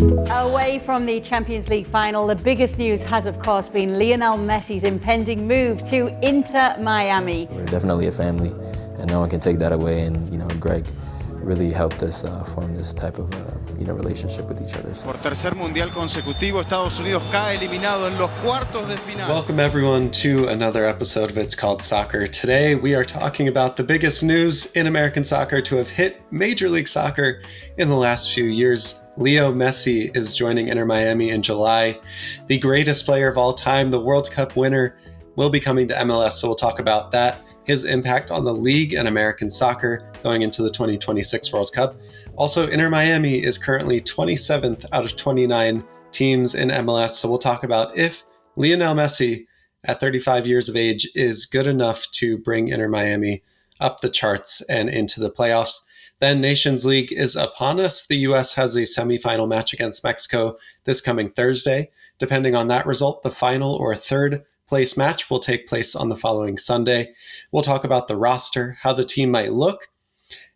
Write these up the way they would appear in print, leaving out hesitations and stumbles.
Away from the Champions League final, the biggest news has, of course, been Lionel Messi's impending move to Inter Miami. We're definitely a family, and no one can take that away. And, Gregg really helped us form this type of, relationship with each other. Por tercer mundial consecutivo, Estados Unidos cae eliminado en los cuartos de final. Welcome everyone to another episode of It's Called Soccer. Today we are talking about the biggest news in American soccer to have hit Major League Soccer in the last few years. Leo Messi is joining Inter Miami in July. The greatest player of all time, the World Cup winner, will be coming to MLS, so we'll talk about that, his impact on the league and American soccer going into the 2026 World Cup. Also, Inter Miami is currently 27th out of 29 teams in MLS, so we'll talk about if Lionel Messi, at 35 years of age, is good enough to bring Inter Miami up the charts and into the playoffs. Then Nations League is upon us. The U.S. has a semifinal match against Mexico this coming Thursday. Depending on that result, the final or third place match will take place on the following Sunday. We'll talk about the roster, how the team might look,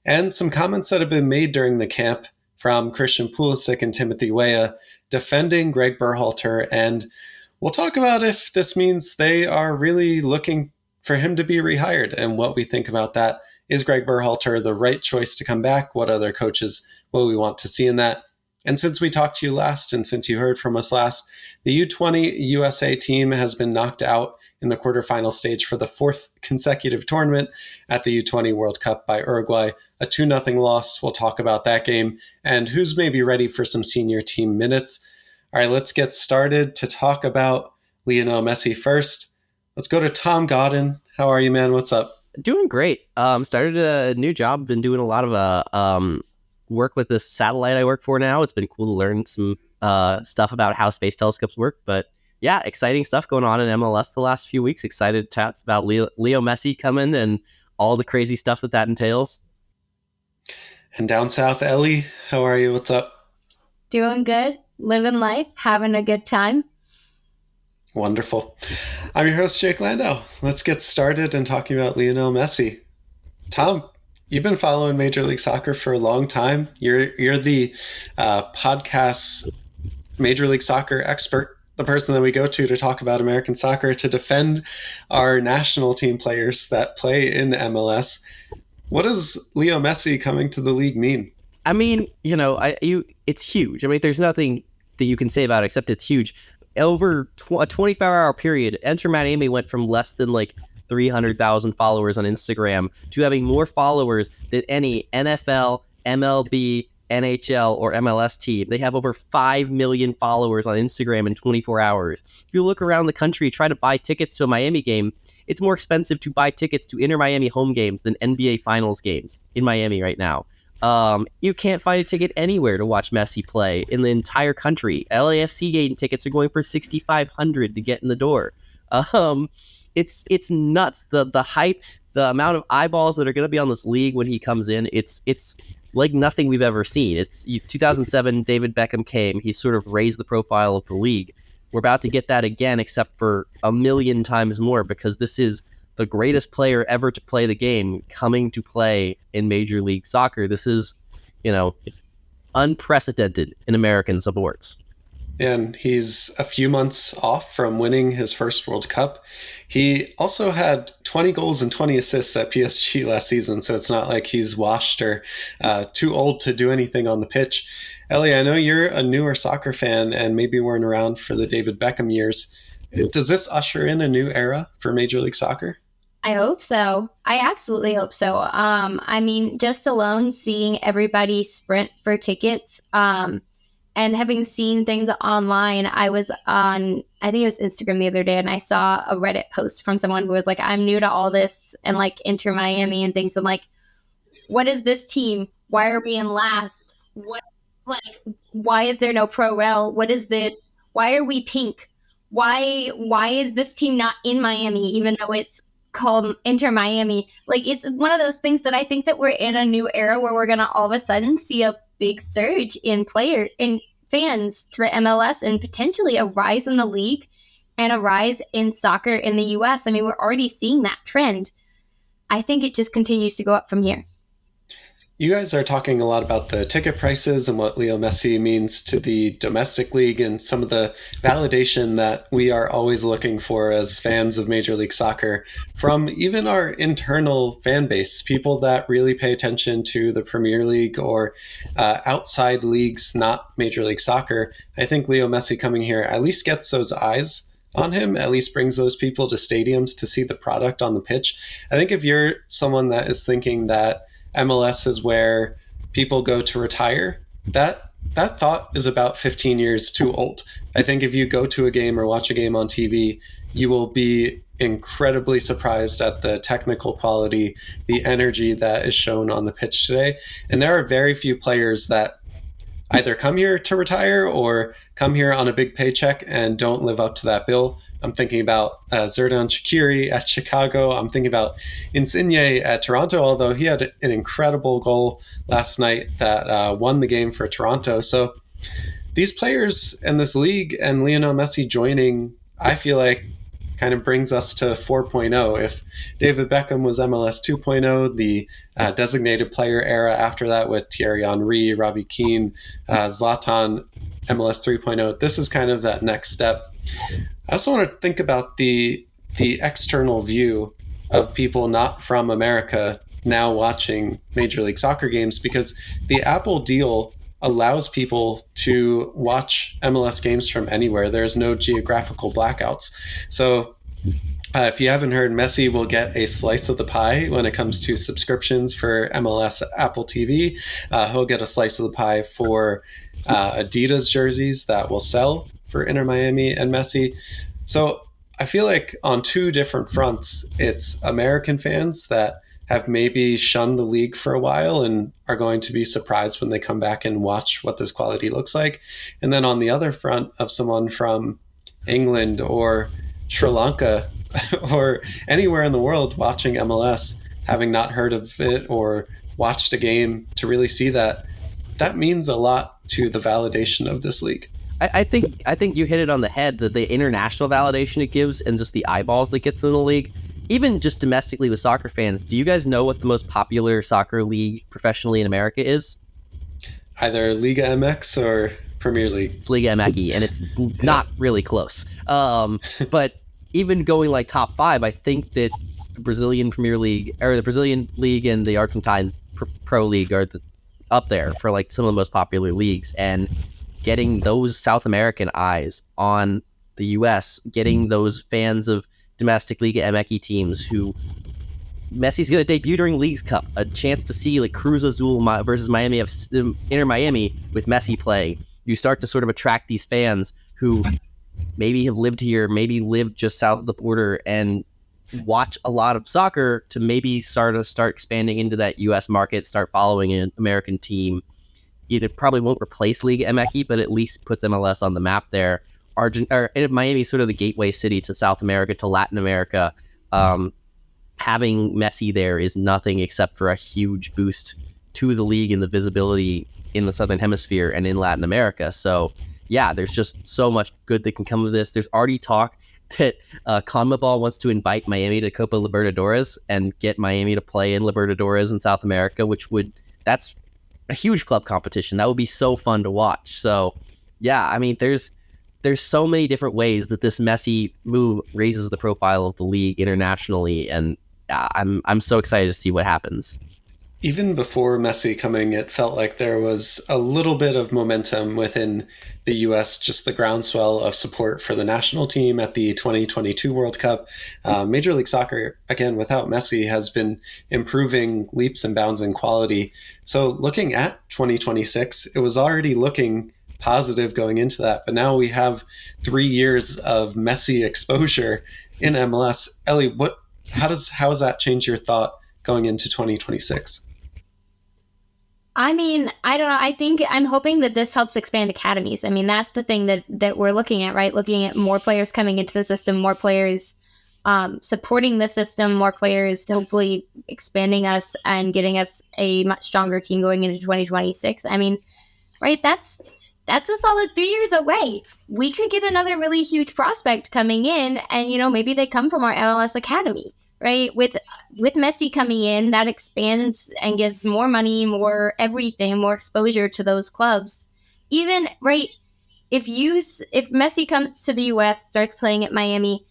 and some comments that have been made during the camp from Christian Pulisic and Timothy Weah defending Gregg Berhalter. And we'll talk about if this means they are really looking for him to be rehired and what we think about that. Is Gregg Berhalter the right choice to come back? What other coaches will we want to see in that? And since we talked to you last, and since you heard from us last, the U20 USA team has been knocked out in the quarterfinal stage for the fourth consecutive tournament at the U20 World Cup by Uruguay. A 2-0 loss. We'll talk about that game and who's maybe ready for some senior team minutes. All right, let's get started to talk about Lionel Messi first. Let's go to Tom Godden. How are you, man? What's up? Doing great. Started a new job. Been doing a lot of work with this satellite I work for now. It's been cool to learn some stuff about how space telescopes work. But yeah, exciting stuff going on in MLS the last few weeks. Excited chats about Leo Messi coming and all the crazy stuff that entails. And down south, Ellie, how are you? What's up? Doing good. Living life. Having a good time. Wonderful. I'm your host, Jake Landau. Let's get started and talking about Lionel Messi. Tom, you've been following Major League Soccer for a long time. You're the podcast Major League Soccer expert, the person that we go to talk about American soccer, to defend our national team players that play in MLS. What does Leo Messi coming to the league mean? I mean, it's huge. I mean, there's nothing that you can say about it except it's huge. Over a 24-hour period, Inter Miami went from less than 300,000 followers on Instagram to having more followers than any NFL, MLB, NHL, or MLS team. They have over 5 million followers on Instagram in 24 hours. If you look around the country, try to buy tickets to a Miami game, it's more expensive to buy tickets to Inter Miami home games than NBA Finals games in Miami right now. You can't find a ticket anywhere to watch Messi play in the entire country. LAFC game tickets are going for $6,500 to get in the door. It's nuts. The hype, the amount of eyeballs that are going to be on this league when he comes in. It's like nothing we've ever seen. It's 2007. David Beckham came. He sort of raised the profile of the league. We're about to get that again, except for a million times more, because this is the greatest player ever to play the game coming to play in Major League Soccer. This is, unprecedented in American sports. And he's a few months off from winning his first World Cup. He also had 20 goals and 20 assists at PSG last season, so it's not like he's washed or too old to do anything on the pitch. Ellie, I know you're a newer soccer fan and maybe weren't around for the David Beckham years. Does this usher in a new era for Major League Soccer? I hope so. I absolutely hope so. I mean, just alone seeing everybody sprint for tickets, and having seen things online, I was on, I think it was Instagram the other day, and I saw a Reddit post from someone who was like, I'm new to all this and Inter Miami and things. I'm like, what is this team? Why are we in last? Why is there no pro rel? What is this? Why are we pink? Why is this team not in Miami, even though it's called Inter Miami? It's one of those things that I think that we're in a new era where we're going to all of a sudden see a big surge in fans for MLS and potentially a rise in the league and a rise in soccer in the US. I mean, we're already seeing that trend. I think it just continues to go up from here. You guys are talking a lot about the ticket prices and what Leo Messi means to the domestic league and some of the validation that we are always looking for as fans of Major League Soccer from even our internal fan base, people that really pay attention to the Premier League or outside leagues, not Major League Soccer. I think Leo Messi coming here at least gets those eyes on him, at least brings those people to stadiums to see the product on the pitch. I think if you're someone that is thinking that MLS is where people go to retire, that thought is about 15 years too old. I think if you go to a game or watch a game on TV, you will be incredibly surprised at the technical quality, the energy that is shown on the pitch today. And there are very few players that either come here to retire or come here on a big paycheck and don't live up to that bill. I'm thinking about Xherdan Shaqiri at Chicago. I'm thinking about Insigne at Toronto, although he had an incredible goal last night that won the game for Toronto. So these players and this league and Lionel Messi joining, I feel like kind of brings us to 4.0. If David Beckham was MLS 2.0, the designated player era after that with Thierry Henry, Robbie Keane, Zlatan, MLS 3.0, this is kind of that next step. I also want to think about the external view of people not from America now watching Major League Soccer games, because the Apple deal allows people to watch MLS games from anywhere. There's no geographical blackouts. So if you haven't heard, Messi will get a slice of the pie when it comes to subscriptions for MLS Apple TV. He'll get a slice of the pie for Adidas jerseys that will sell for Inter Miami and Messi. So I feel like on two different fronts, it's American fans that have maybe shunned the league for a while and are going to be surprised when they come back and watch what this quality looks like. And then on the other front of someone from England or Sri Lanka or anywhere in the world watching MLS, having not heard of it or watched a game to really see that means a lot to the validation of this league. I think you hit it on the head, that the international validation it gives and just the eyeballs that gets in the league. Even just domestically with soccer fans, do you guys know what the most popular soccer league professionally in America is? Either Liga MX or Premier League. It's Liga MX, and it's not really close. But even going like top five, I think that the Brazilian Premier League, or the Brazilian League and the Argentine Pro League are up there for like some of the most popular leagues. And getting those South American eyes on the U.S., getting those fans of domestic Liga MX teams who Messi's going to debut during Leagues Cup, a chance to see like Cruz Azul versus Miami Inter Miami with Messi playing. You start to sort of attract these fans who maybe have lived here, maybe lived just south of the border and watch a lot of soccer to maybe start expanding into that U.S. market, start following an American team. It probably won't replace Liga MX, but at least puts MLS on the map there. Miami is sort of the gateway city to South America, to Latin America. Having Messi there is nothing except for a huge boost to the league and the visibility in the Southern Hemisphere and in Latin America. So, yeah, there's just so much good that can come of this. There's already talk that CONMEBOL wants to invite Miami to Copa Libertadores and get Miami to play in Libertadores in South America, that's a huge club competition. That would be so fun to watch. So, yeah, I mean, there's so many different ways that this Messi move raises the profile of the league internationally, and I'm so excited to see what happens. Even before Messi coming, it felt like there was a little bit of momentum within the U.S., just the groundswell of support for the national team at the 2022 World Cup. Major League Soccer, again, without Messi, has been improving leaps and bounds in quality. So looking at 2026, it was already looking positive going into that. But now we have 3 years of Messi exposure in MLS. Ellie, how has that changed your thought going into 2026? I mean, I don't know. I'm hoping that this helps expand academies. I mean, that's the thing that we're looking at, right? Looking at more players coming into the system, more players supporting the system, more players hopefully expanding us and getting us a much stronger team going into 2026. I mean, right? That's a solid 3 years away. We could get another really huge prospect coming in, and maybe they come from our MLS academy. right? With Messi coming in, that expands and gives more money, more everything, more exposure to those clubs. Even, right, if Messi comes to the US, starts playing at Miami,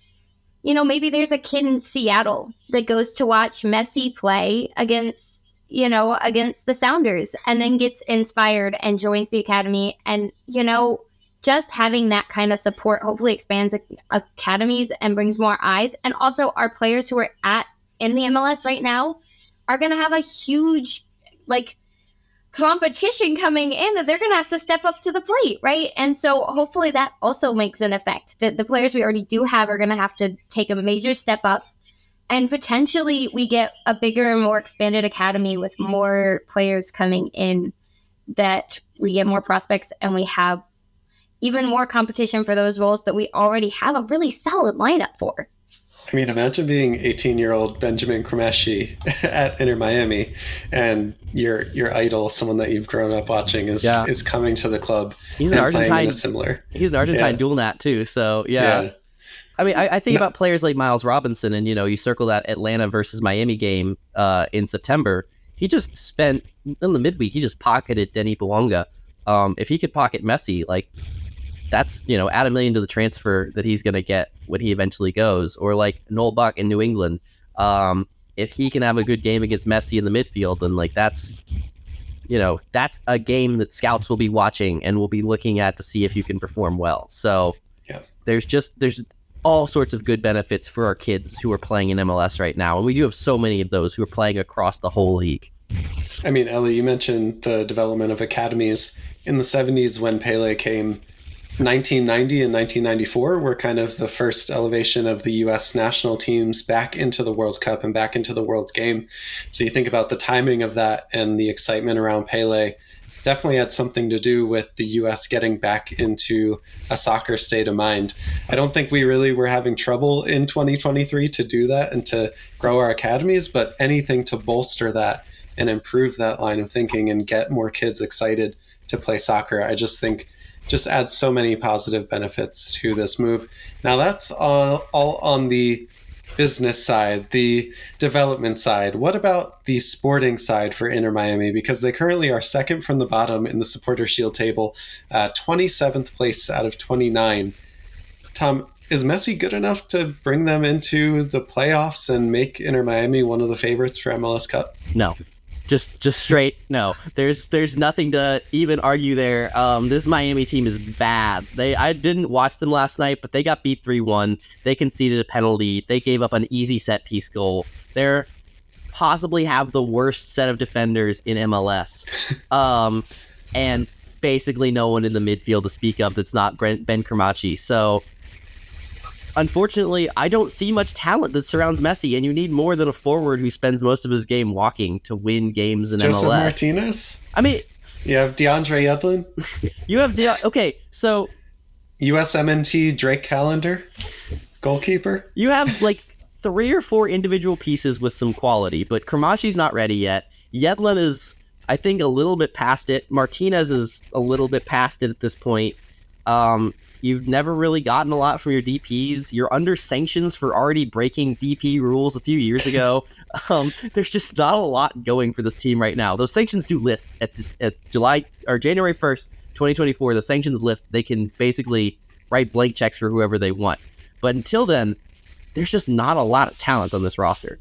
maybe there's a kid in Seattle that goes to watch Messi play against the Sounders and then gets inspired and joins the academy. And, just having that kind of support hopefully expands academies and brings more eyes. And also our players who are in the MLS right now are going to have a huge, competition coming in that they're going to have to step up to the plate, right? And so hopefully that also makes an effect that the players we already do have are going to have to take a major step up, and potentially we get a bigger and more expanded academy with more players coming in, that we get more prospects and we have even more competition for those roles that we already have a really solid lineup for. I mean, imagine being 18-year-old Benjamin Cremaschi at Inter Miami, and your idol, someone that you've grown up watching, is coming to the club. He's and an Argentine. Playing in a similar. He's an Argentine dual nat too. So yeah. I mean, I think about players like Miles Robinson, and you circle that Atlanta versus Miami game in September. He just spent in the midweek. He just pocketed Denny Bouanga. If he could pocket Messi, that's, add $1 million to the transfer that he's going to get when he eventually goes. Or like Noel Buck in New England. If he can have a good game against Messi in the midfield, then that's a game that scouts will be watching and will be looking at to see if you can perform well. So there's all sorts of good benefits for our kids who are playing in MLS right now. And we do have so many of those who are playing across the whole league. I mean, Ellie, you mentioned the development of academies in the 70s when Pele came. 1990 and 1994 were kind of the first elevation of the U.S. national teams back into the World Cup and back into the World's game. So you think about the timing of that and the excitement around Pele definitely had something to do with the U.S. getting back into a soccer state of mind. I don't think we really were having trouble in 2023 to do that and to grow our academies, but anything to bolster that and improve that line of thinking and get more kids excited to play soccer, I just think just adds so many positive benefits to this move. Now that's all on the business side, the development side. What about the sporting side for Inter Miami? Because they currently are second from the bottom in the Supporter Shield table, 27th place out of 29. Tom, is Messi good enough to bring them into the playoffs and make Inter Miami one of the favorites for MLS Cup? No. Just straight no. There's nothing to even argue there. This Miami team is bad. I didn't watch them last night, but they got beat 3-1. They conceded a penalty. They gave up an easy set piece goal. They're possibly have the worst set of defenders in MLS. And basically no one in the midfield to speak of that's not Ben Cremaschi. So unfortunately, I don't see much talent that surrounds Messi, and you need more than a forward who spends most of his game walking to win games in Joseph MLS. Martinez? I mean, you have DeAndre Yedlin? You have okay, so USMNT Drake Callender, goalkeeper? You have 3 or 4 individual pieces with some quality, but Cremaschi's not ready yet. Yedlin is, I think, a little bit past it. Martinez is a little bit past it at this point. You've never really gotten a lot from your DPs. You're under sanctions for already breaking DP rules a few years ago. There's just not a lot going for this team right now. Those sanctions do lift at January 1st, 2024. The sanctions lift. They can basically write blank checks for whoever they want. But until then, there's just not a lot of talent on this roster.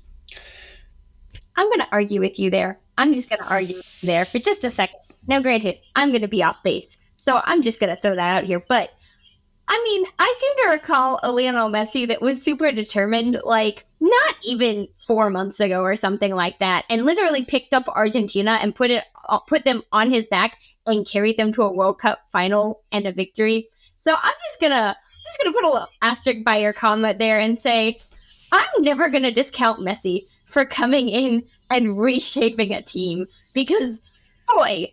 I'm going to argue with you there. I'm just going to argue there for just a second. Now, granted, I'm going to be off base, so I'm just going to throw that out here. But I mean, I seem to recall a Lionel Messi that was super determined, not even 4 months ago or something like that, and literally picked up Argentina and put them on his back and carried them to a World Cup final and a victory. So I'm just gonna put a little asterisk by your comment there and say I'm never gonna discount Messi for coming in and reshaping a team, because boy,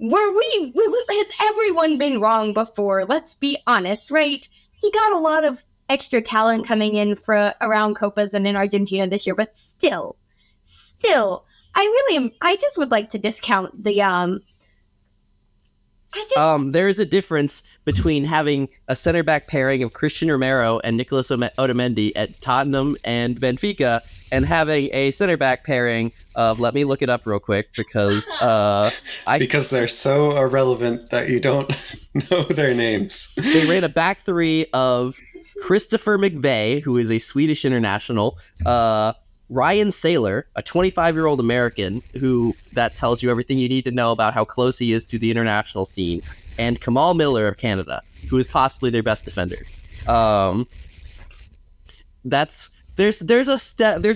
has everyone been wrong before? Let's be honest, right? He got a lot of extra talent coming in for around Copas and in Argentina this year, but still, I just would like to discount the There is a difference between having a center back pairing of Christian Romero and Nicolas Otamendi at Tottenham and Benfica, and having a center back pairing of, let me look it up real quick because because they're so irrelevant that you don't know their names. They ran a back three of Christopher McVeigh, who is a Swedish international, Ryan Saylor, a 25-year-old American, who that tells you everything you need to know about how close he is to the international scene, and Kamal Miller of Canada, who is possibly their best defender. There's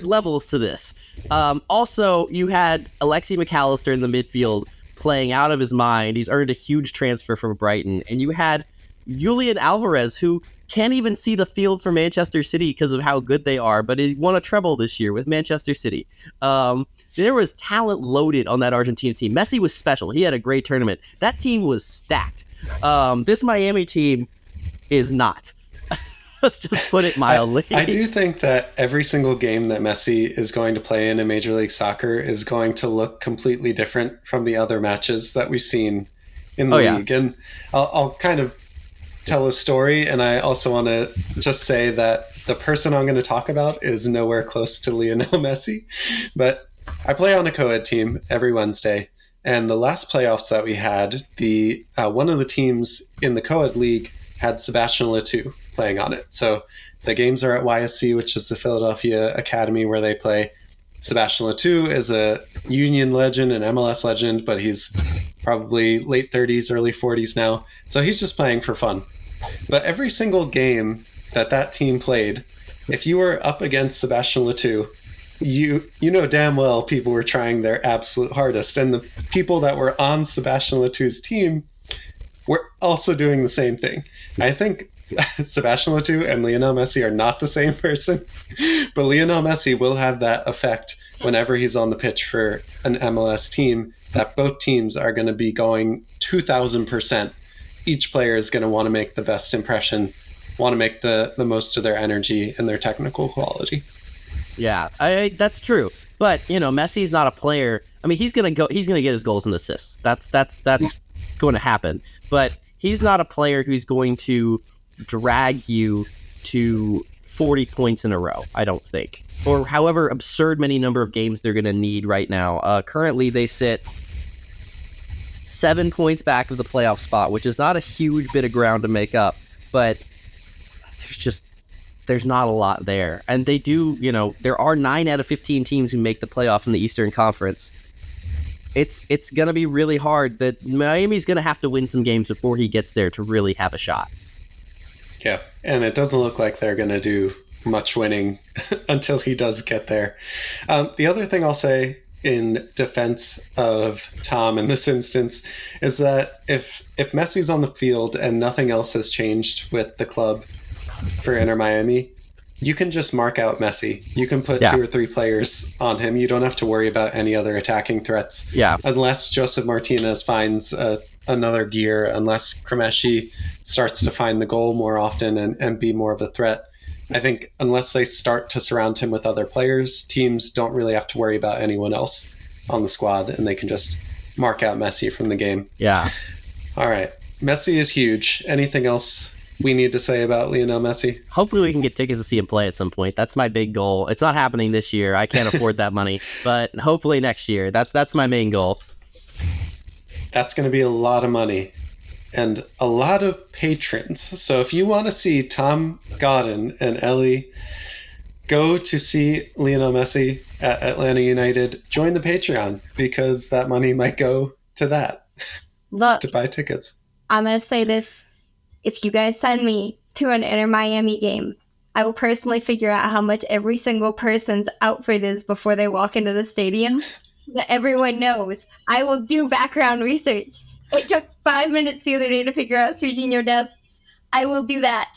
levels to this. Also, you had Alexi McAllister in the midfield playing out of his mind. He's earned a huge transfer from Brighton, and you had Julian Alvarez, who can't even see the field for Manchester City because of how good they are, but he won a treble this year with Manchester City. There was talent loaded on that Argentina team. Messi was special. He had a great tournament. That team was stacked. This Miami team is not. Let's just put it mildly. I do think that every single game that Messi is going to play in Major League Soccer is going to look completely different from the other matches that we've seen in the league. And I'll kind of tell a story, and I also want to just say that the person I'm going to talk about is nowhere close to Lionel Messi, but I play on a co-ed team every Wednesday, and the last playoffs that we had, the one of the teams in the co-ed league had Sebastian Letou playing on it. So the games are at YSC, which is the Philadelphia Academy where they play. Sebastian Letou is a Union legend, an MLS legend, but he's probably late 30s, early 40s now. So he's just playing for fun. But every single game that team played, if you were up against Sebastian Letou, you know damn well people were trying their absolute hardest. And the people that were on Sebastian Letou's team were also doing the same thing. I think Sebastian Letou and Lionel Messi are not the same person, but Lionel Messi will have that effect whenever he's on the pitch for an MLS team, that both teams are going to be going 2,000%. Each player is going to want to make the best impression, want to make the most of their energy and their technical quality. Yeah, that's true. But, Messi's not a player. I mean, he's going to get his goals and assists. That's going to happen. But he's not a player who's going to drag you to 40 points in a row, I don't think. Or however absurd many number of games they're going to need right now. Currently, they sit 7 points back of the playoff spot, which is not a huge bit of ground to make up, but there's not a lot there. And they do, there are 9 out of 15 teams who make the playoff in the Eastern Conference. It's going to be really hard. That Miami's going to have to win some games before he gets there to really have a shot. Yeah, and it doesn't look like they're going to do much winning until he does get there. The other thing I'll say in defense of Tom in this instance is that if Messi's on the field and nothing else has changed with the club for Inter Miami, you can just mark out Messi. You can put 2 or 3 players on him. You don't have to worry about any other attacking threats. Yeah. Unless Joseph Martinez finds another gear, unless Kremeshi starts to find the goal more often and be more of a threat. I think unless they start to surround him with other players, teams don't really have to worry about anyone else on the squad, and they can just mark out Messi from the game. Yeah. All right. Messi is huge. Anything else we need to say about Lionel Messi? Hopefully we can get tickets to see him play at some point. That's my big goal. It's not happening this year. I can't afford that money, but hopefully next year. That's my main goal. That's going to be a lot of money and a lot of patrons. So if you want to see Tom Godden and Ellie go to see Lionel Messi at Atlanta United, join the Patreon, because that money might go to that, to buy tickets. I'm going to say this. If you guys send me to an Inter Miami game, I will personally figure out how much every single person's outfit is before they walk into the stadium. That everyone knows. I will do background research. It took 5 minutes the other day to figure out Serginho Dest's. I will do that.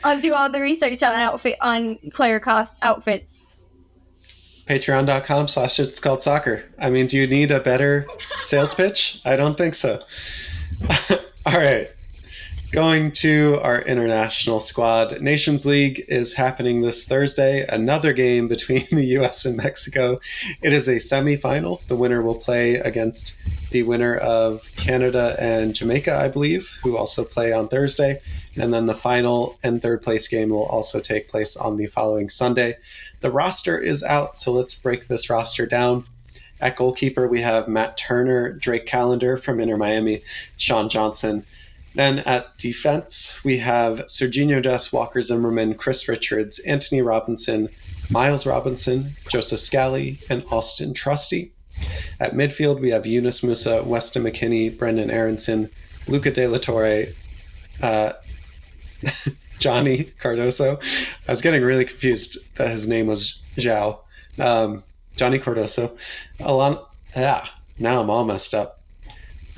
I'll do all the research on player cost outfits. Patreon.com/It's Called Soccer. I mean, do you need a better sales pitch? I don't think so. All right. Going to our international squad, Nations League is happening this Thursday. Another game between the U.S. and Mexico. It is a semifinal. The winner will play against the winner of Canada and Jamaica, I believe, who also play on Thursday. And then the final and third place game will also take place on the following Sunday. The roster is out, so let's break this roster down. At goalkeeper, we have Matt Turner, Drake Callender from Inter Miami, Sean Johnson. Then at defense, we have Serginho Dest, Walker Zimmerman, Chris Richards, Anthony Robinson, Miles Robinson, Joseph Scally, and Austin Trusty. At midfield, we have Yunus Musa, Weston McKennie, Brendan Aronson, Luca De La Torre, Johnny Cardoso. I was getting really confused that his name was Zhao. Johnny Cardoso. Now I'm all messed up.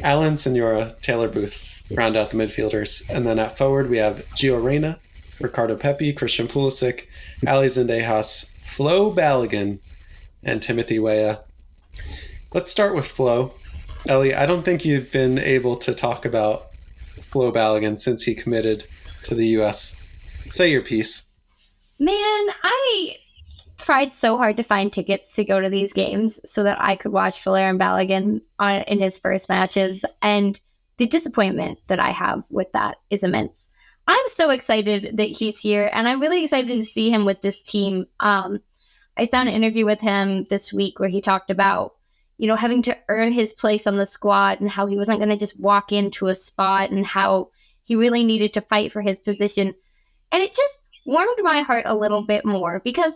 Alan Senora, Taylor Booth round out the midfielders. And then at forward, we have Gio Reyna, Ricardo Pepi, Christian Pulisic, Ali Zendejas, Flo Balogun, and Timothy Weah. Let's start with Flo. Ellie, I don't think you've been able to talk about Flo Balogun since he committed to the U.S. Say your piece. Man, I tried so hard to find tickets to go to these games so that I could watch Valerian Balogun in his first matches, and the disappointment that I have with that is immense. I'm so excited that he's here, and I'm really excited to see him with this team. I saw an interview with him this week where he talked about, having to earn his place on the squad and how he wasn't going to just walk into a spot and how he really needed to fight for his position. And it just warmed my heart a little bit more because,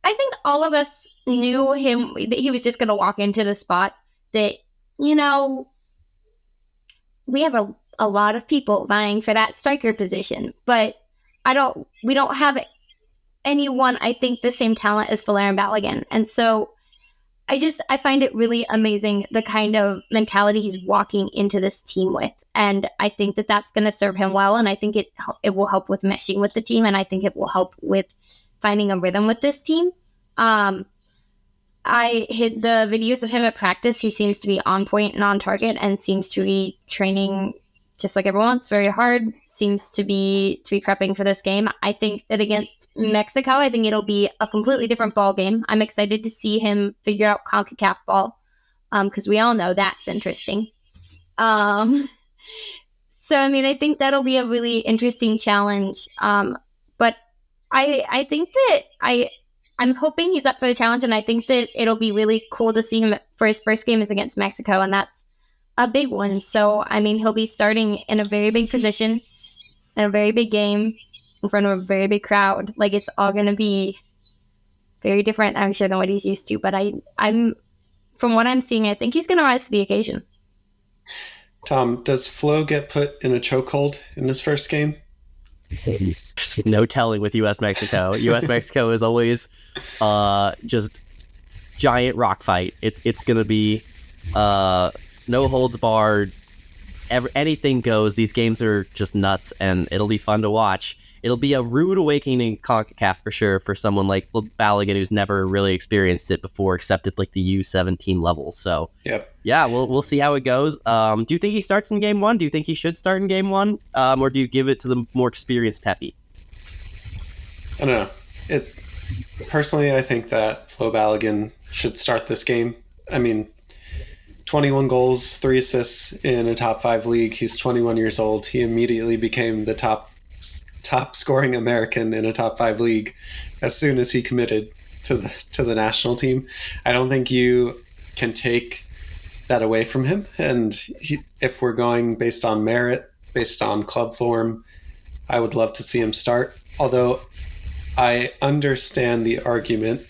I think all of us knew him, that he was just going to walk into the spot, that, we have a lot of people vying for that striker position, but we don't have anyone, I think, the same talent as Valerian Balogun. And so I find it really amazing the kind of mentality he's walking into this team with. And I think that that's going to serve him well. And I think it will help with meshing with the team. And I think it will help with finding a rhythm with this team. I hit the videos of him at practice. He seems to be on point and on target and seems to be training just like everyone. It's very hard. Seems to be prepping for this game. I think that against Mexico, I think it'll be a completely different ball game. I'm excited to see him figure out CONCACAF ball because we all know that's interesting. So, I think that'll be a really interesting challenge. But I think that I'm hoping he's up for the challenge, and I think that it'll be really cool to see him for his first game is against Mexico, and that's a big one. So, he'll be starting in a very big position, in a very big game, in front of a very big crowd. It's all going to be very different, I'm sure, than what he's used to. But I'm from what I'm seeing, I think he's going to rise to the occasion. Tom, does Flo get put in a chokehold in his first game? No telling with U.S.-Mexico. U.S.-Mexico is always just giant rock fight. It's going to be no holds barred. Anything goes. These games are just nuts, and it'll be fun to watch. It'll be a rude awakening in CONCACAF for sure for someone like Balogun who's never really experienced it before, except at the U17 level. So, yep. Yeah, we'll see how it goes. Do you think he starts in game one? Do you think he should start in game one? Or do you give it to the more experienced Pepi? I don't know. Personally, I think that Flo Balogun should start this game. 21 goals, 3 assists in a top 5 league. He's 21 years old. He immediately became the top scoring American in a top 5 league as soon as he committed to the national team. I don't think you can take that away from him. And if we're going based on merit, based on club form, I would love to see him start. Although I understand the argument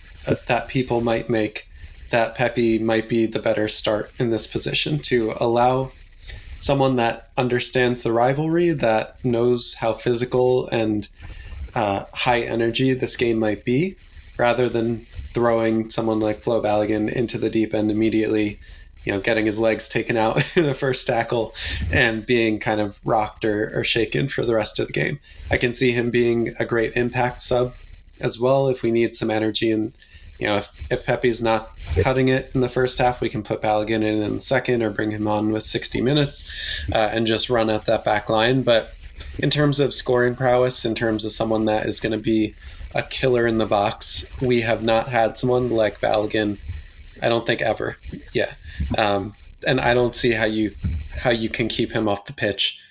that people might make that Pepi might be the better start in this position to allow someone that understands the rivalry, that knows how physical and high energy this game might be, rather than throwing someone like Flo Balogun into the deep end immediately, getting his legs taken out in a first tackle and being kind of rocked or shaken for the rest of the game. I can see him being a great impact sub as well if we need some energy in if Pepe's not cutting it in the first half, we can put Balogun in the second or bring him on with 60 minutes and just run at that back line. But in terms of scoring prowess, in terms of someone that is going to be a killer in the box, we have not had someone like Balogun, I don't think ever. Yeah. And I don't see how you can keep him off the pitch.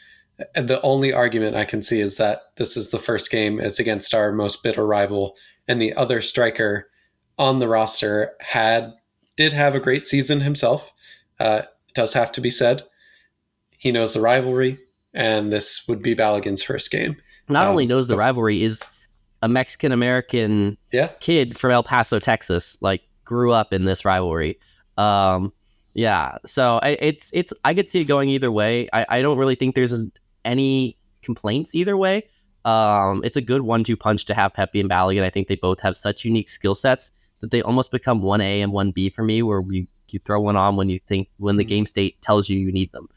The only argument I can see is that this is the first game. It's against our most bitter rival, and the other striker on the roster did have a great season himself. It does have to be said. He knows the rivalry, and this would be Balogun's first game. Not only knows the rivalry, is a Mexican-American kid from El Paso, Texas, like grew up in this rivalry. So it's I could see it going either way. I don't really think there's any complaints either way. It's a good 1-2 punch to have Pepe and Balogun. I think they both have such unique skill sets that they almost become 1A and 1B for me, where you throw one on when the game state tells you need them.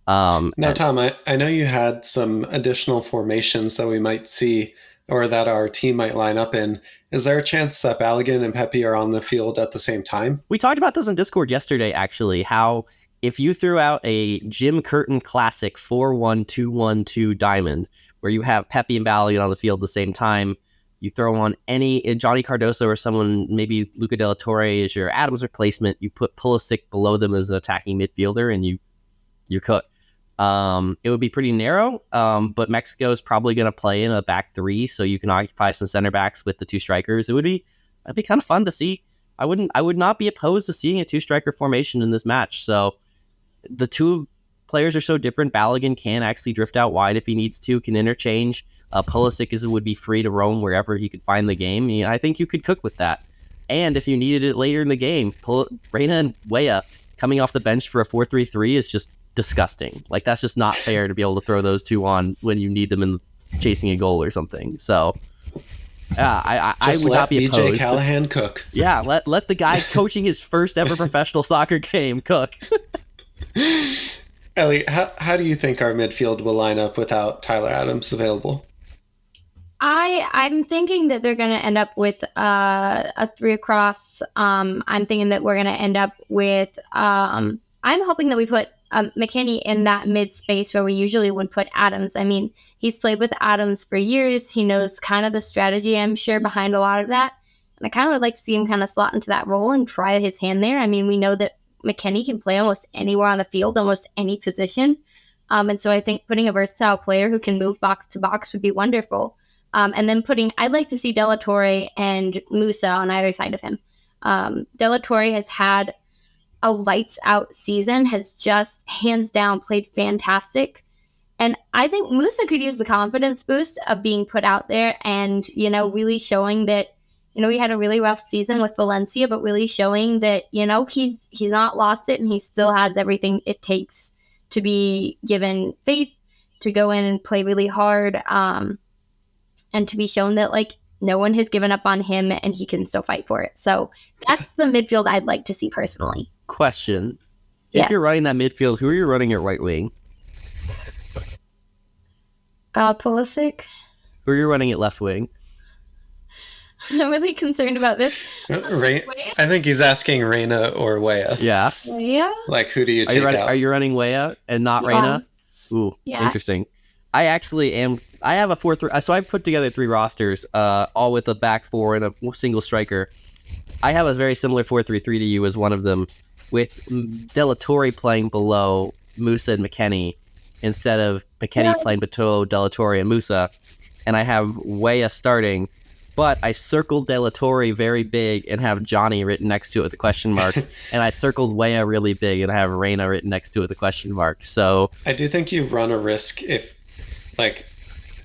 Now, Tom, I know you had some additional formations that we might see or that our team might line up in. Is there a chance that Balogun and Pepe are on the field at the same time? We talked about this on Discord yesterday, actually, how if you threw out a Jim Curtin classic 4-1-2-1-2 diamond, where you have Pepe and Balogun on the field at the same time, you throw on any Johnny Cardoso or someone, maybe Luca de la Torre as your Adams replacement, you put Pulisic below them as an attacking midfielder, and you cook. It would be pretty narrow, but Mexico is probably going to play in a back three, so you can occupy some center backs with the two strikers. That'd be kind of fun to see. I would not be opposed to seeing a two striker formation in this match. So the two players are so different. Balogun can actually drift out wide if he needs to, can interchange. Pulisic would be free to roam wherever he could find the game. I think you could cook with that. And if you needed it later in the game, Reina and Weah coming off the bench for a 4-3-3 is just disgusting. Like, that's just not fair to be able to throw those two on when you need them in chasing a goal or something. So I would not be opposed. BJ Callahan cook. Yeah, let the guy coaching his first ever professional soccer game cook. Ellie, how do you think our midfield will line up without Tyler Adams available? I'm thinking that they're going to end up with a 3 across. I'm thinking that we're going to end up with. I'm hoping that we put McKennie in that mid space where we usually would put Adams. I mean, he's played with Adams for years. He knows kind of the strategy, I'm sure, behind a lot of that. And I kind of would like to see him kind of slot into that role and try his hand there. I mean, we know that McKennie can play almost anywhere on the field, almost any position. And so I think putting a versatile player who can move box to box would be wonderful. And then I'd like to see De La Torre and Musa on either side of him. De La Torre has had a lights out season, has just hands down played fantastic. And I think Musa could use the confidence boost of being put out there and, really showing that, he had a really rough season with Valencia, but really showing that, he's not lost it and he still has everything it takes to be given faith, to go in and play really hard, and to be shown that, no one has given up on him and he can still fight for it. So that's the midfield I'd like to see personally. Question. Yes. If you're running that midfield, who are you running at right wing? Pulisic. Who are you running at left wing? I'm really concerned about this. I think he's asking Reina or Weah. Yeah. Yeah. Like, who do you take out? Are you running Weah and not Reina? Ooh, yeah. Interesting. I actually am. I have a 4-3. So I put together 3 rosters, all with a back 4 and a single striker. I have a very similar 4-3-3 to you as one of them, with De La Torre playing below Musa and McKennie instead of McKennie playing below De La Torre and Musa. And I have Weah starting, but I circled De La Torre very big and have Johnny written next to it with a question mark. And I circled Weah really big and I have Reina written next to it with a question mark. So I do think you run a risk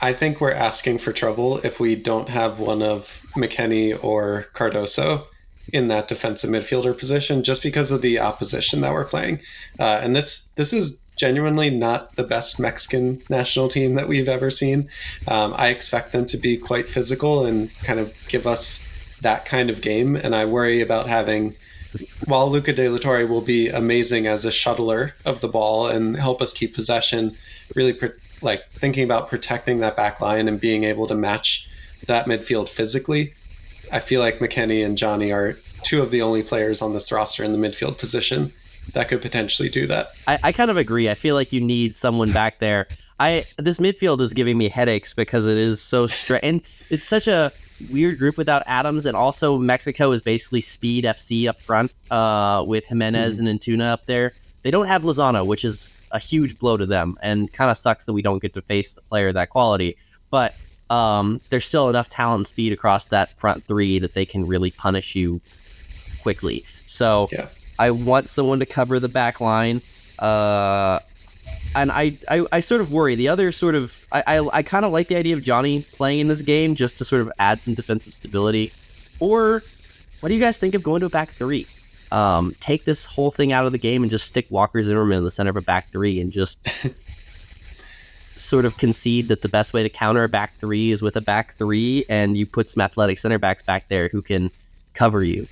I think we're asking for trouble if we don't have one of McKennie or Cardoso in that defensive midfielder position, just because of the opposition that we're playing. And this is genuinely not the best Mexican national team that we've ever seen. I expect them to be quite physical and kind of give us that kind of game. And I worry about while Luca de la Torre will be amazing as a shuttler of the ball and help us keep possession, really thinking about protecting that back line and being able to match that midfield physically. I feel like McKennie and Johnny are two of the only players on this roster in the midfield position that could potentially do that. I kind of agree. I feel like you need someone back there. This midfield is giving me headaches because it is so and it's such a weird group without Adams, and also Mexico is basically speed FC up front with Jimenez and Antuna up there. They don't have Lozano, which is a huge blow to them, and kind of sucks that we don't get to face a player of that quality. But there's still enough talent and speed across that front three that they can really punish you quickly. So I want someone to cover the back line. And I sort of worry. The other sort of... I kind of like the idea of Johnny playing in this game just to sort of add some defensive stability. Or what do you guys think of going to a back three? Take this whole thing out of the game and just stick Walker Zimmerman in the center of a back three and just sort of concede that the best way to counter a back three is with a back three, and you put some athletic center backs back there who can cover you.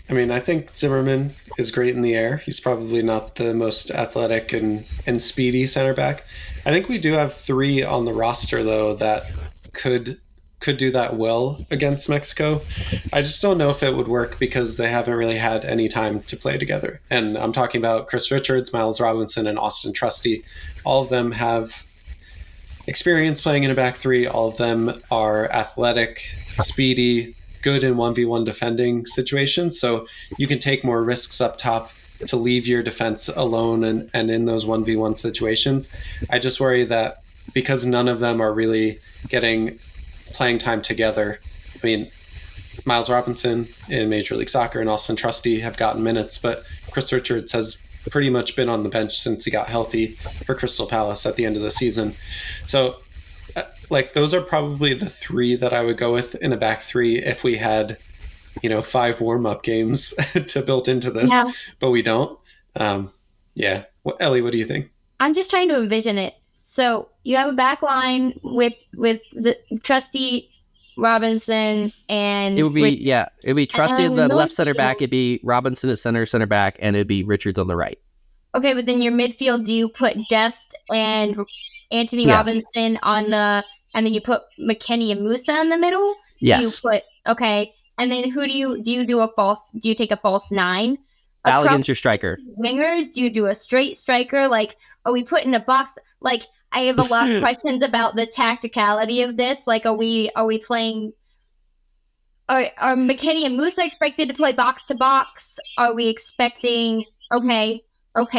I mean, I think Zimmerman is great in the air. He's probably not the most athletic and speedy center back. I think we do have three on the roster, though, that could do that well against Mexico. I just don't know if it would work because they haven't really had any time to play together. And I'm talking about Chris Richards, Miles Robinson, and Austin Trusty. All of them have experience playing in a back three. All of them are athletic, speedy, good in 1v1 defending situations. So you can take more risks up top to leave your defense alone and in those 1v1 situations. I just worry that because none of them are really getting playing time together. I mean, Miles Robinson in Major League Soccer and Austin Trusty have gotten minutes, but Chris Richards has pretty much been on the bench since he got healthy for Crystal Palace at the end of the season. So those are probably the three that I would go with in a back three if we had, 5 warm-up games to build into this, but we don't. Ellie, what do you think? I'm just trying to envision it. So you have a back line with the Trusty, Robinson, and it would be Trusty at the left center back. It'd be Robinson at center back, and it'd be Richards on the right. Okay, but then your midfield, do you put Dest and Anthony Robinson on the, and then you put McKennie and Musa in the middle? Yes. And then who do you take a false nine? Balogun's your striker. Wingers, do you do a straight striker? Like, are we put in a box? Like, I have a lot of questions about the tacticality of this. Like, are we playing? Are McKennie and Musa expected to play box to box? Are we expecting? Okay.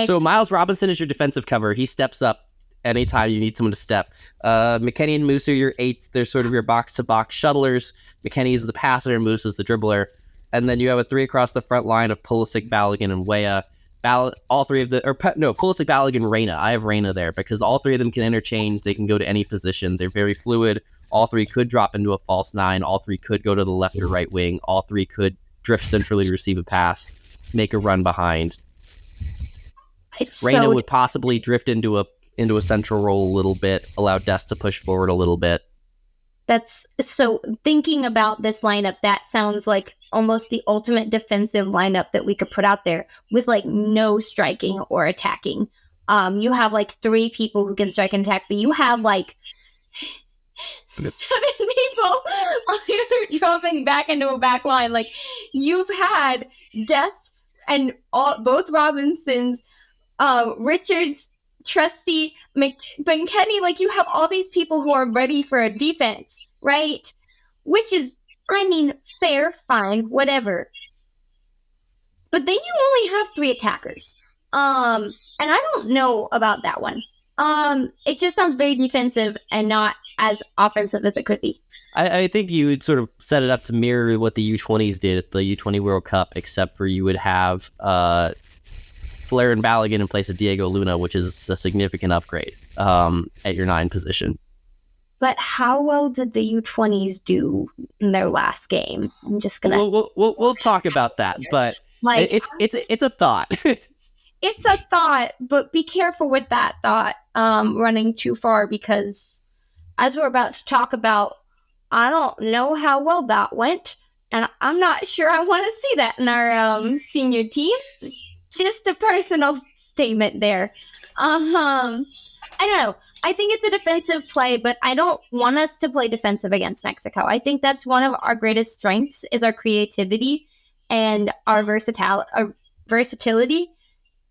So Miles Robinson is your defensive cover. He steps up anytime you need someone to step. McKennie and Musa are your 8th. They're sort of your box to box shuttlers. McKennie is the passer and Musa is the dribbler. And then you have a 3 across the front line of Pulisic, Balogun, and Weah. Pulisic, Balogun, Reyna. I have Reyna there because all 3 of them can interchange. They can go to any position. They're very fluid. All 3 could drop into a false 9. All 3 could go to the left or right wing. All 3 could drift centrally to receive a pass, make a run behind. Reyna would possibly drift into a central role a little bit, allow Dest to push forward a little bit. That's so thinking about this lineup, that sounds like almost the ultimate defensive lineup that we could put out there with no striking or attacking. You have 3 people who can strike and attack, but you have 7 people you're dropping back into a back line. You've had Dest and both Robinsons, Richards, Trusty, McKennie, you have all these people who are ready for a defense, right? Which is, fair, fine, whatever. But then you only have 3 attackers. And I don't know about that one. It just sounds very defensive and not as offensive as it could be. I think you would sort of set it up to mirror what the U20s did at the U20 World Cup, except for you would have Flair and Balogun in place of Diego Luna, which is a significant upgrade at your 9 position. But how well did the U20s do in their last game? I'm just gonna. We'll talk about that, but it's a thought. It's a thought, but be careful with that thought running too far, because as we're about to talk about, I don't know how well that went, and I'm not sure I want to see that in our senior team. Just a personal statement there. And I don't know. I think it's a defensive play, but I don't want us to play defensive against Mexico. I think that's one of our greatest strengths is our creativity and our versatility.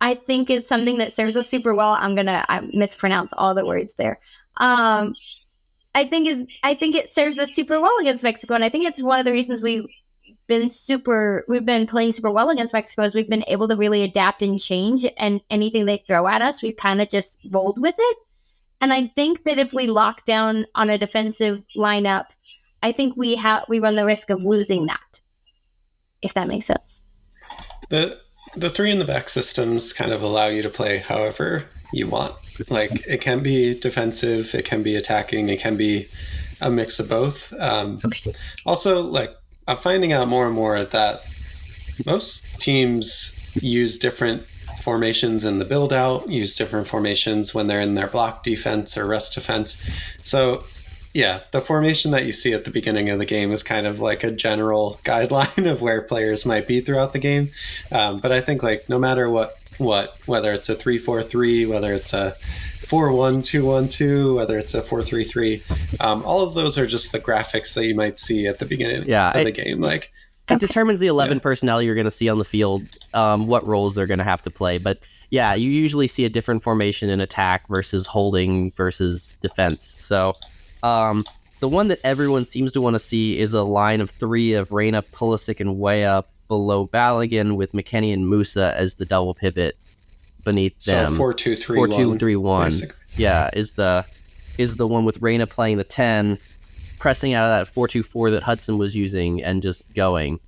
I think is something that serves us super well. I mispronounce all the words there. I think it serves us super well against Mexico, and I think it's one of the reasons we've been playing super well against Mexico is we've been able to really adapt and change, and anything they throw at us, we've kind of just rolled with it. And I think that if we lock down on a defensive lineup, I think we run the risk of losing that, if that makes sense. The 3 in the back systems kind of allow you to play however you want. Like, it can be defensive, it can be attacking, it can be a mix of both. Also, like, I'm finding out more and more that most teams use different formations in the build out, use different formations when they're in their block defense or rest defense. So yeah, the formation that you see at the beginning of the game is kind of like a general guideline of where players might be throughout the game. But I think like no matter what, whether it's a 3-4-3, whether it's a 4-1-2-1-2, whether it's a 4-3-3, all of those are just the graphics that you might see at the beginning of the game. Like, it determines the 11 personnel you're going to see on the field, what roles they're going to have to play. But yeah, you usually see a different formation in attack versus holding versus defense. So the one that everyone seems to want to see is a line of 3 of Reyna, Pulisic, and Weah below Balogun with McKennie and Musa as the double pivot beneath them. So 4-2-3-1. 4-2-3-1. Yeah, is the one with Reyna playing the 10, pressing out of that 4-2-4 that Hudson was using and just going.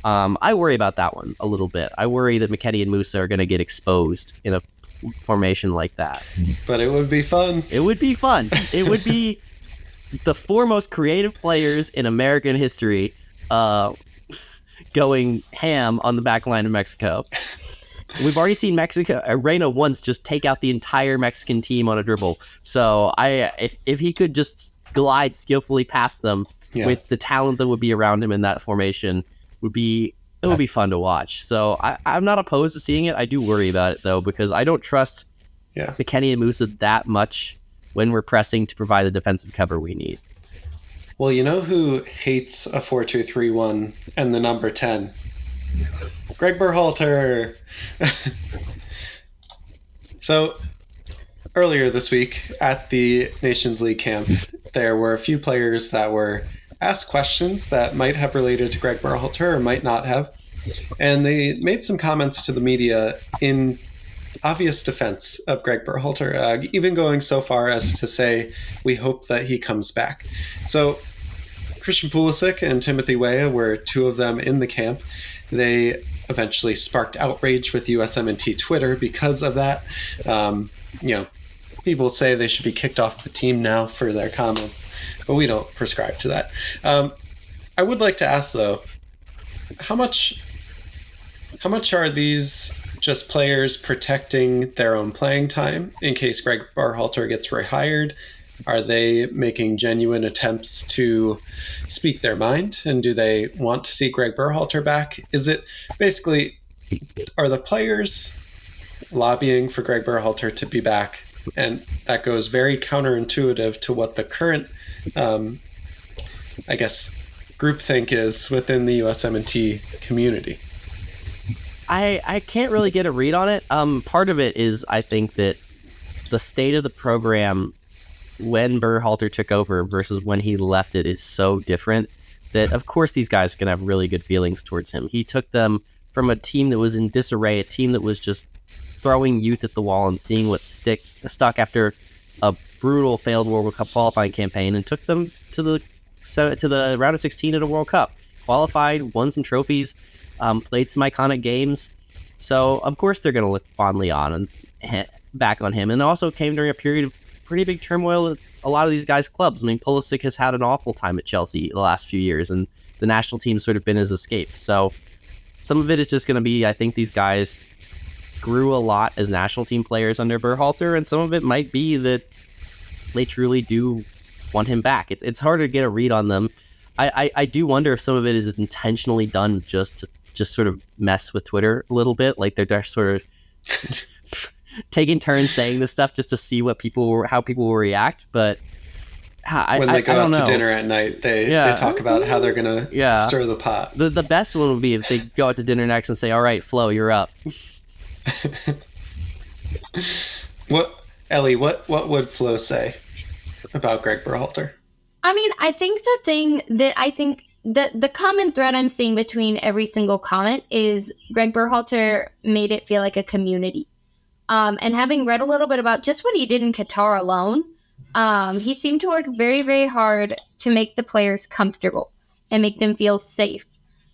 I worry about that one a little bit. I worry that McKennie and Musa are going to get exposed in a formation like that. But it would be fun. It would be fun. It would be the 4 most creative players in American history going ham on the back line of Mexico. We've already seen Reyna once just take out the entire Mexican team on a dribble. So if he could just glide skillfully past them with the talent that would be around him in that formation, it would be fun to watch. So I'm not opposed to seeing it. I do worry about it though, because I don't trust McKennie and Musa that much when we're pressing to provide the defensive cover we need. Well, you know who hates a 4-2-3-1 and the number 10? Gregg Berhalter. So earlier this week at the Nations League camp, there were a few players that were asked questions that might have related to Gregg Berhalter or might not have. And they made some comments to the media in obvious defense of Gregg Berhalter, even going so far as to say, we hope that he comes back. So Christian Pulisic and Timothy Weah were 2 of them in the camp. They eventually sparked outrage with USMNT Twitter because of that. People say they should be kicked off the team now for their comments, but we don't prescribe to that. I would like to ask though, how much are these just players protecting their own playing time in case Gregg Berhalter gets rehired? Are they making genuine attempts to speak their mind? And do they want to see Gregg Berhalter back? Is it basically, are the players lobbying for Gregg Berhalter to be back? And that goes very counterintuitive to what the current, groupthink is within the USMNT community. I can't really get a read on it. Part of it is I think that the state of the program when Berhalter took over versus when he left it is so different that of course these guys are going to have really good feelings towards him. He took them from a team that was in disarray, a team that was just throwing youth at the wall and seeing what stuck after a brutal failed World Cup qualifying campaign, and took them to the round of 16 at a World Cup. Qualified, won some trophies, played some iconic games. So of course they're going to look fondly on and back on him. And it also came during a period of pretty big turmoil at a lot of these guys' clubs. I mean, Pulisic has had an awful time at Chelsea the last few years, and the national team's sort of been his escape. So some of it is just going to be, I think these guys grew a lot as national team players under Berhalter, and some of it might be that they truly do want him back. It's hard to get a read on them. I do wonder if some of it is intentionally done just to sort of mess with Twitter a little bit. Like they're sort of taking turns saying this stuff just to see how people will react. But when they go out to dinner at night, they talk about how they're gonna stir the pot. The best one would be if they go out to dinner next and say, "All right, Flo, you're up." Ellie, what would Flo say about Gregg Berhalter? I mean, I think the thing that the common thread I'm seeing between every single comment is Gregg Berhalter made it feel like a community. And having read a little bit about just what he did in Qatar alone, he seemed to work very, very hard to make the players comfortable and make them feel safe,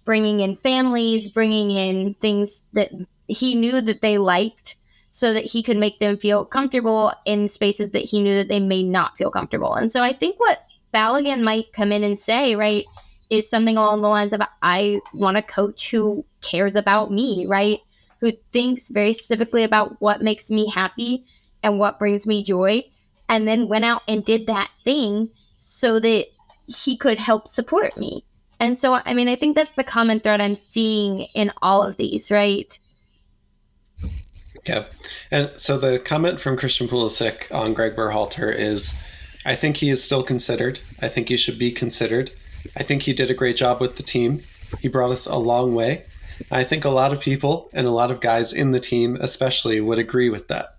bringing in families, bringing in things that he knew that they liked, so that he could make them feel comfortable in spaces that he knew that they may not feel comfortable. And so I think what Balogun might come in and say, right, is something along the lines of, I want a coach who cares about me, right, who thinks very specifically about what makes me happy and what brings me joy, and then went out and did that thing so that he could help support me. And so, I mean, I think that's the common thread I'm seeing in all of these, right? Yeah. And so the comment from Christian Pulisic on Gregg Berhalter is, I think he is still considered. I think he should be considered. I think he did a great job with the team. He brought us a long way. I think a lot of people and a lot of guys in the team especially would agree with that.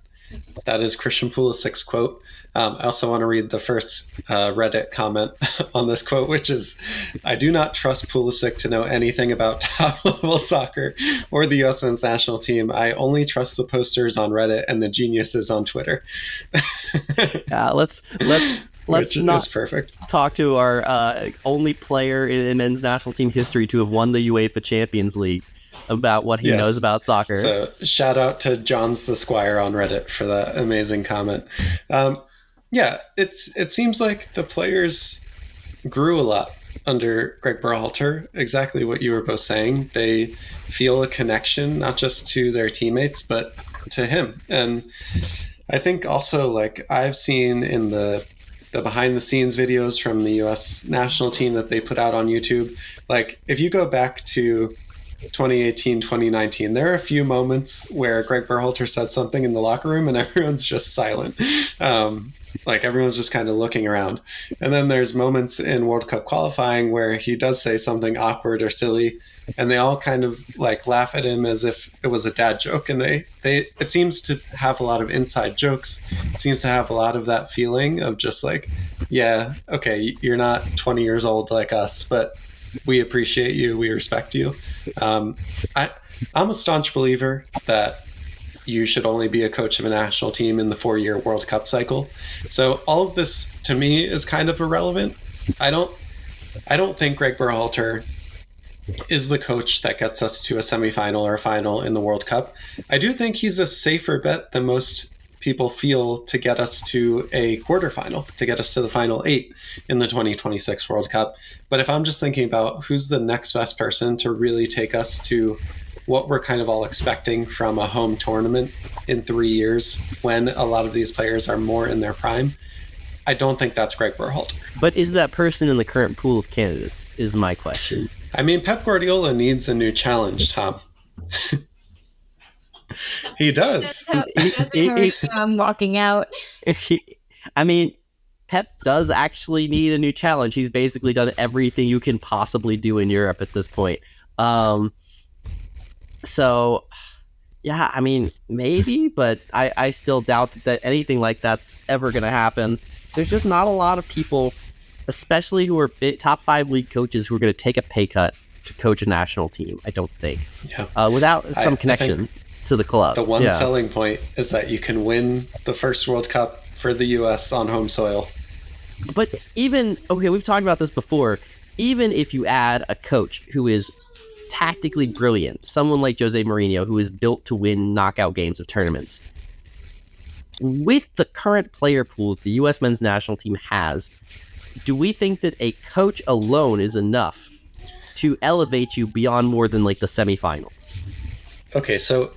That is Christian Pulisic's quote. I also want to read the first Reddit comment on this quote, which is, I do not trust Pulisic to know anything about top-level soccer or the U.S. men's national team. I only trust the posters on Reddit and the geniuses on Twitter. Let's not perfect. Talk to our only player in men's national team history to have won the UEFA Champions League about what he knows about soccer. So shout out to John's the Squire on Reddit for that amazing comment. It seems like the players grew a lot under Gregg Berhalter. Exactly what you were both saying. They feel a connection, not just to their teammates, but to him. And I think also, like, I've seen in the behind the scenes videos from the US national team that they put out on YouTube, like, if you go back to 2018, 2019, there are a few moments where Gregg Berhalter says something in the locker room and everyone's just silent. Like, everyone's just kind of looking around. And then there's moments in World Cup qualifying where he does say something awkward or silly, and they all kind of like laugh at him as if it was a dad joke. And it seems to have a lot of inside jokes. It seems to have a lot of that feeling of just like, yeah, okay, you're not 20 years old like us, but we appreciate you, we respect you. I'm a staunch believer that you should only be a coach of a national team in the 4-year World Cup cycle. So all of this to me is kind of irrelevant. I don't think Gregg Berhalter is the coach that gets us to a semifinal or a final in the World Cup. I do think he's a safer bet than most people feel to get us to a quarterfinal, to get us to the final 8 in the 2026 World Cup. But if I'm just thinking about who's the next best person to really take us to what we're kind of all expecting from a home tournament in 3 years, when a lot of these players are more in their prime, I don't think that's Gregg Berhalter. But is that person in the current pool of candidates, is my question. I mean, Pep Guardiola needs a new challenge, Tom. He does. I'm walking out. I mean, Pep does actually need a new challenge. He's basically done everything you can possibly do in Europe at this point. So, yeah, I mean, maybe, but I still doubt that anything like that's ever going to happen. There's just not a lot of people, especially who are top 5 league coaches, who are going to take a pay cut to coach a national team, I don't think. Yeah. Without some connection to the club. The one selling point is that you can win the first World Cup for the U.S. on home soil. But even, okay, we've talked about this before, even if you add a coach who is tactically brilliant, someone like Jose Mourinho, who is built to win knockout games of tournaments, with the current player pool the U.S. men's national team has, do we think that a coach alone is enough to elevate you beyond more than like the semifinals? Okay, so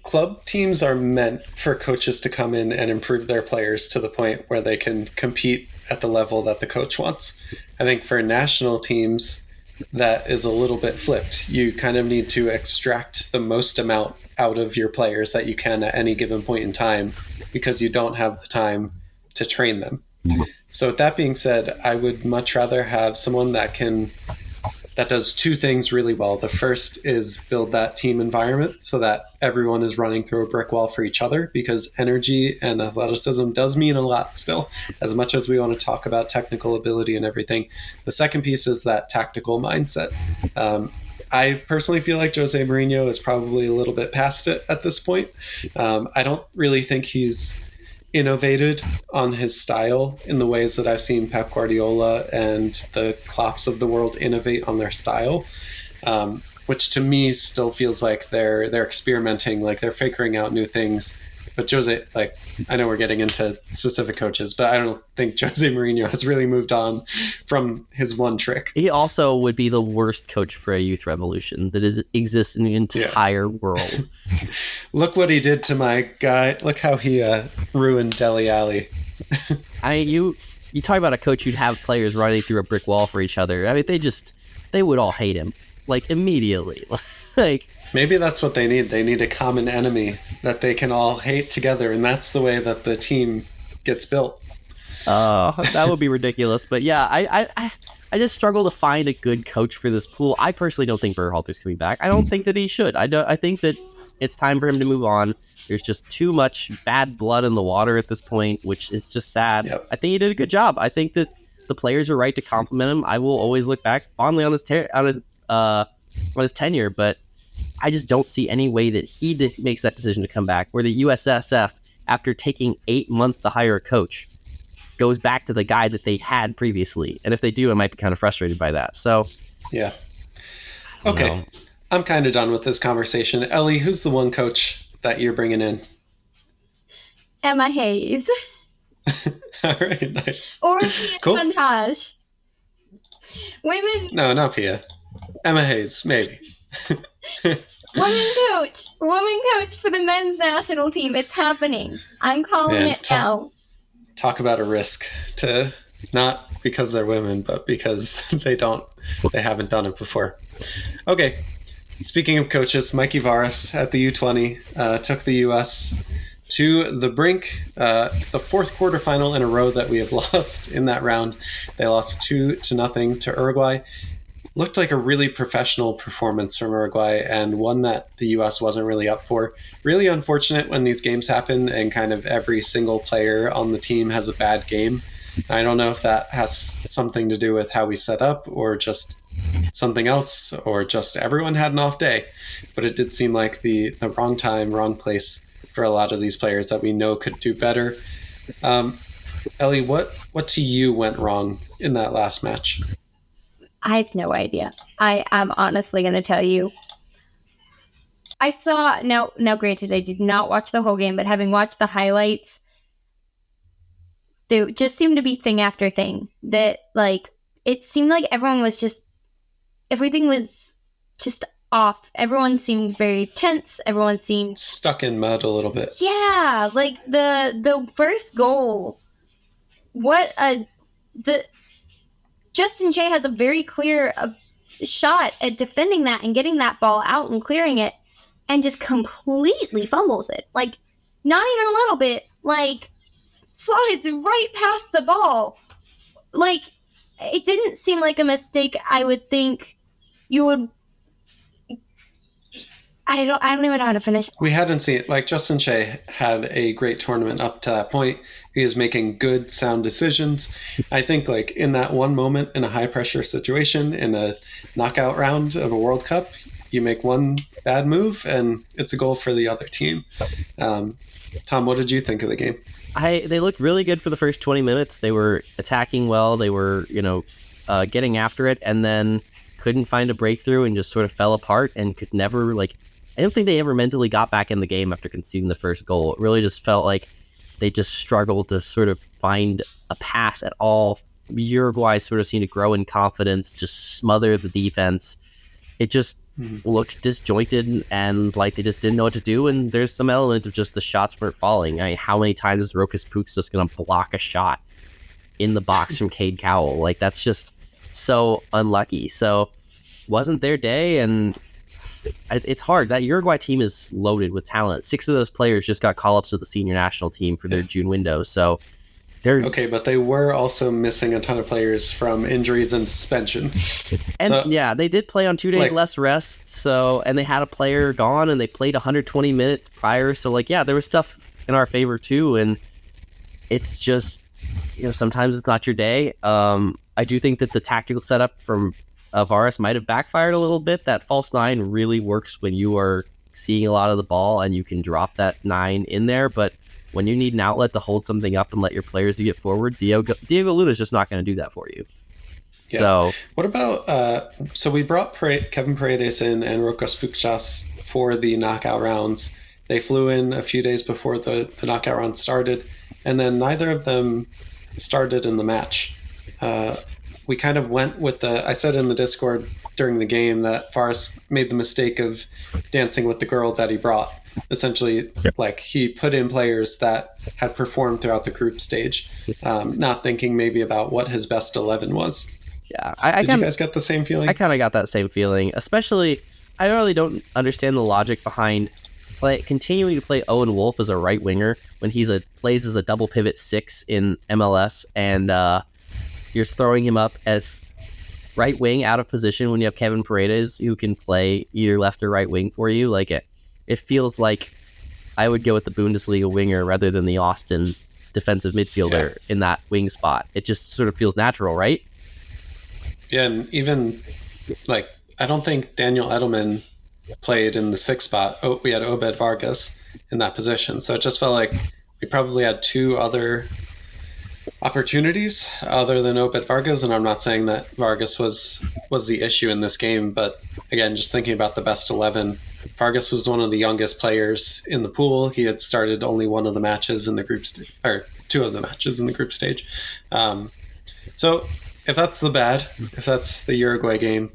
club teams are meant for coaches to come in and improve their players to the point where they can compete at the level that the coach wants. I think for national teams, that is a little bit flipped. You kind of need to extract the most amount out of your players that you can at any given point in time because you don't have the time to train them. So with that being said, I would much rather have someone that does two things really well. The first is build that team environment so that everyone is running through a brick wall for each other, because energy and athleticism does mean a lot still, as much as we want to talk about technical ability and everything. The second piece is that tactical mindset. I personally feel like Jose Mourinho is probably a little bit past it at this point. I don't really think he's innovated on his style in the ways that I've seen Pep Guardiola and the Klopps of the world innovate on their style, which to me still feels like they're experimenting, like they're figuring out new things. But Jose, like, I know we're getting into specific coaches, but I don't think Jose Mourinho has really moved on from his one trick. He also would be the worst coach for a youth revolution that exists in the entire world. Look what he did to my guy. Look how he ruined Dele Alli. I mean, you talk about a coach who'd have players running through a brick wall for each other. I mean, they would all hate him, like, immediately. Like, maybe that's what they need. They need a common enemy that they can all hate together, and that's the way that the team gets built. That would be ridiculous. But yeah, I just struggle to find a good coach for this pool. I personally don't think Berhalter's coming back. I don't think that he should. I think that it's time for him to move on. There's just too much bad blood in the water at this point, which is just sad. Yep. I think he did a good job. I think that the players are right to compliment him. I will always look back fondly on his tenure, but I just don't see any way that he makes that decision to come back, where the USSF, after taking 8 months to hire a coach, goes back to the guy that they had previously. And if they do, I might be kind of frustrated by that. So, yeah. Okay. I'm kind of done with this conversation. Ellie, who's the one coach that you're bringing in? Emma Hayes. All right, nice. Or Pia Cool. Montage. Women. No, not Pia. Emma Hayes, maybe. Woman coach for the men's national team. It's happening. I'm calling it now. Talk about a risk, to not because they're women, but because they haven't done it before. Okay. Speaking of coaches, Mikey Varas at the U20 took the U.S. to the brink, the fourth quarterfinal in a row that we have lost in that round. They lost 2-0 to Uruguay. Looked like a really professional performance from Uruguay, and one that the U.S. wasn't really up for. Really unfortunate when these games happen and kind of every single player on the team has a bad game. I don't know if that has something to do with how we set up or just something else, or just everyone had an off day. But it did seem like the wrong time, wrong place for a lot of these players that we know could do better. Ellie, what to you went wrong in that last match? I have no idea. I'm honestly going to tell you. I saw, now granted, I did not watch the whole game, but having watched the highlights, there just seemed to be thing after thing. That, like, it seemed like everyone was just, everything was just off. Everyone seemed very tense. Everyone seemed stuck in mud a little bit. Yeah, like the first goal. Justin Shea has a very clear shot at defending that and getting that ball out and clearing it, and just completely fumbles it. Like, not even a little bit. Like, slides right past the ball. Like, it didn't seem like a mistake. I would think you would. I don't even know how to finish. We hadn't seen it. Like, Justin Shea had a great tournament up to that point. He was making good, sound decisions. I think, like, in that one moment in a high-pressure situation, in a knockout round of a World Cup, you make one bad move, and it's a goal for the other team. Tom, what did you think of the game? They looked really good for the first 20 minutes. They were attacking well. They were, getting after it, and then couldn't find a breakthrough and just sort of fell apart and could never, I don't think they ever mentally got back in the game after conceding the first goal. It really just felt like they just struggled to sort of find a pass at all. Uruguay sort of seemed to grow in confidence, just smother the defense. It just looked disjointed and like they just didn't know what to do. And there's some element of just the shots weren't falling. I mean, how many times is Rokas Puk's just going to block a shot in the box from Cade Cowell? Like, that's just so unlucky. So wasn't their day, and it's hard. That Uruguay team is loaded with talent. 6 of those players just got call-ups to the senior national team for their June window. So they're okay, but they were also missing a ton of players from injuries and suspensions. And so, yeah, they did play on 2 days like, less rest. So, and they had a player gone and they played 120 minutes prior. So like, yeah, there was stuff in our favor too. And it's just, sometimes it's not your day. I do think that the tactical setup from Varas might have backfired a little bit. That false 9 really works when you are seeing a lot of the ball and you can drop that 9 in there. But when you need an outlet to hold something up and let your players get forward, Diego Luna is just not going to do that for you. Yeah. So what about, so we brought Kevin Paredes in and Rokas Puchas for the knockout rounds. They flew in a few days before the knockout round started, and then neither of them started in the match. We kind of went with I said in the Discord during the game that Varas made the mistake of dancing with the girl that he brought. Essentially, like, he put in players that had performed throughout the group stage, not thinking maybe about what his best 11 was. Yeah, Did you guys get the same feeling? I kind of got that same feeling. Especially, I really don't understand the logic behind continuing to play Owen Wolf as a right winger when plays as a double pivot 6 in MLS, and you're throwing him up as right wing out of position when you have Kevin Paredes who can play either left or right wing for you. Like, it feels like I would go with the Bundesliga winger rather than the Austin defensive midfielder in that wing spot. It just sort of feels natural, right? Yeah, and even, like, I don't think Daniel Edelman played in the 6th spot. Oh, we had Obed Vargas in that position. So it just felt like we probably had 2 other opportunities other than Obed Vargas, and I'm not saying that Vargas was the issue in this game, but again, just thinking about the best 11, Vargas was one of the youngest players in the pool. He had started only one of the matches in the group stage, or 2 of the matches in the group stage. So if that's if that's the Uruguay game,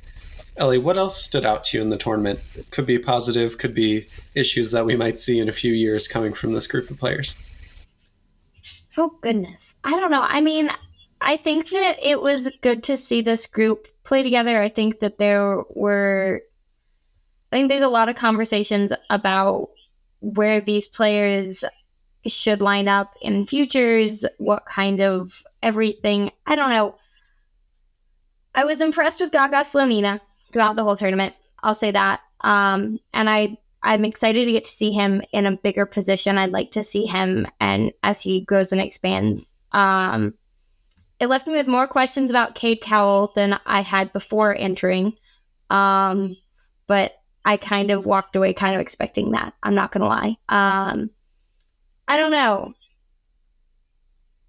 Ellie, what else stood out to you in the tournament? Could be positive, could be issues that we might see in a few years coming from this group of players. Oh, goodness. I don't know. I mean, I think that it was good to see this group play together. I think that there's a lot of conversations about where these players should line up in futures, what kind of everything. I don't know. I was impressed with Gaga Slonina throughout the whole tournament. I'll say that. And I'm excited to get to see him in a bigger position. I'd like to see him, and as he grows and expands. It left me with more questions about Cade Cowell than I had before entering. But I kind of walked away kind of expecting that. I'm not going to lie. I don't know.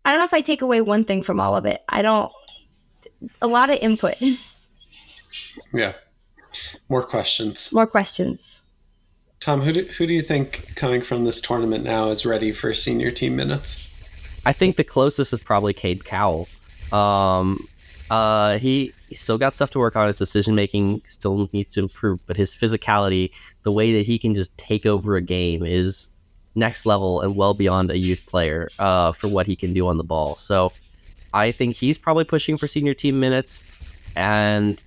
I don't know if I take away one thing from all of it. A lot of input. Yeah. More questions. More questions. Tom, who do you think coming from this tournament now is ready for senior team minutes? I think the closest is probably Cade Cowell. He still got stuff to work on. His decision making still needs to improve, but his physicality, the way that he can just take over a game, is next level and well beyond a youth player for what he can do on the ball. So I think he's probably pushing for senior team minutes, and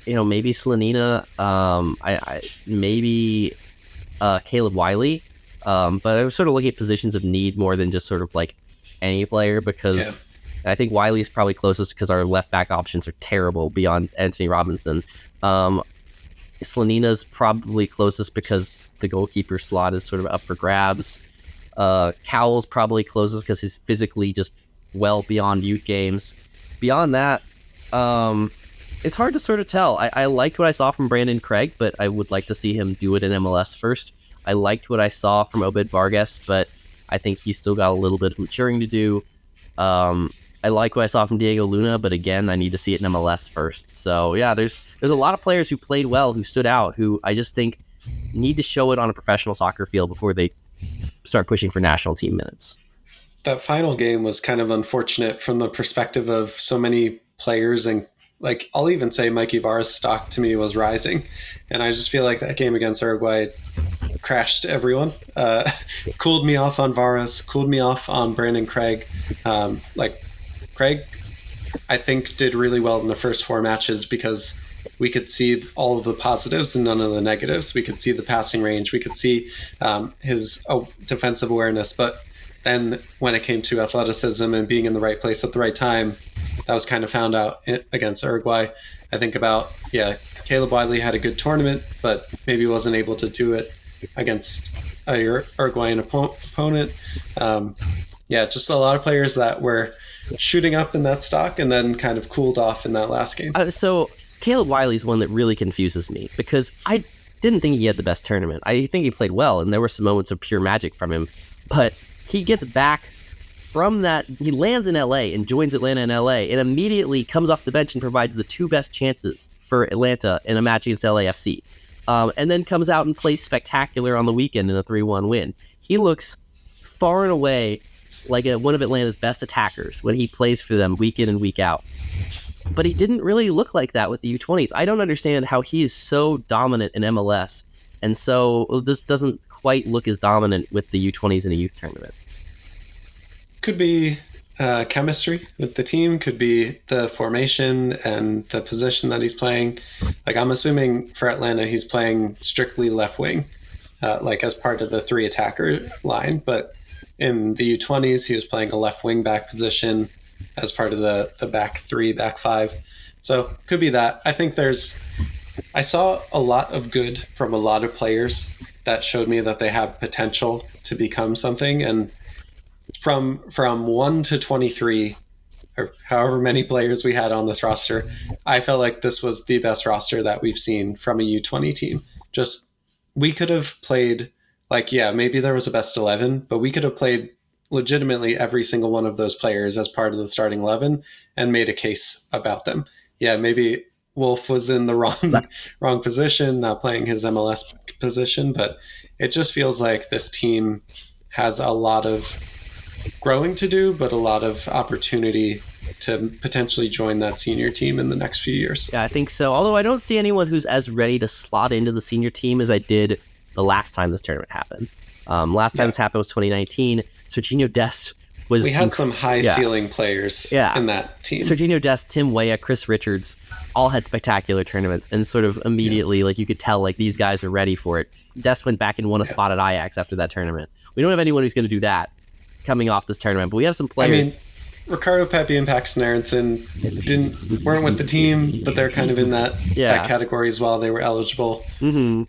maybe Slonina, maybe Caleb Wiley, but I was sort of looking at positions of need more than just sort of like any player, because I think Wiley is probably closest because our left back options are terrible beyond Anthony Robinson. Slonina's probably closest because the goalkeeper slot is sort of up for grabs. Cowell's probably closest because he's physically just well beyond youth games. Beyond that, it's hard to sort of tell. I liked what I saw from Brandon Craig, but I would like to see him do it in MLS first. I liked what I saw from Obed Vargas, but I think he's still got a little bit of maturing to do. I like what I saw from Diego Luna, but again, I need to see it in MLS first. So yeah, there's a lot of players who played well, who stood out, who I just think need to show it on a professional soccer field before they start pushing for national team minutes. That final game was kind of unfortunate from the perspective of so many players, and like, I'll even say Mikey Varas' stock to me was rising, and I just feel like that game against Uruguay crashed everyone. Cooled me off on Varas, cooled me off on Brandon Craig. Craig, I think, did really well in the first 4 matches because we could see all of the positives and none of the negatives. We could see the passing range. We could see his defensive awareness. But then when it came to athleticism and being in the right place at the right time, that was kind of found out against Uruguay. I think about, Caleb Wiley had a good tournament, but maybe wasn't able to do it against a Uruguayan opponent. Just a lot of players that were shooting up in that stock and then kind of cooled off in that last game. So Caleb Wiley's one that really confuses me because I didn't think he had the best tournament. I think he played well, and there were some moments of pure magic from him. But he gets back from that. He lands in LA and joins Atlanta in LA and immediately comes off the bench and provides the 2 best chances for Atlanta in a match against LAFC. And then comes out and plays spectacular on the weekend in a 3-1 win. He looks far and away like one of Atlanta's best attackers when he plays for them week in and week out. But he didn't really look like that with the U20s. I don't understand how he is so dominant in MLS, and so this doesn't quite look as dominant with the U20s in a youth tournament. Could be chemistry with the team, could be the formation and the position that he's playing. Like, I'm assuming for Atlanta, he's playing strictly left wing, as part of the 3 attacker line. But in the U20s, he was playing a left wing back position as part of the back 3, back 5. So could be that. I think I saw a lot of good from a lot of players that showed me that they have potential to become something. And from 1 to 23, or however many players we had on this roster, I felt like this was the best roster that we've seen from a U20 team. Just, we could have played, maybe there was a best 11, but we could have played legitimately every single one of those players as part of the starting 11 and made a case about them. Yeah, maybe Wolf was in the wrong position, not playing his MLS position, but it just feels like this team has a lot of growing to do, but a lot of opportunity to potentially join that senior team in the next few years. Yeah, I think so. Although I don't see anyone who's as ready to slot into the senior team as I did the last time this tournament happened. Last time this happened was 2019. Serginho Dest was... We had some high-ceiling players in that team. Serginho Dest, Tim Weah, Chris Richards, all had spectacular tournaments, and sort of immediately, you could tell, these guys are ready for it. Dest went back and won a spot at Ajax after that tournament. We don't have anyone who's going to do that coming off this tournament, but we have some players. Ricardo Pepi and Paxton Aronson weren't with the team, but they're kind of in that category as well. They were eligible. Mm-hmm.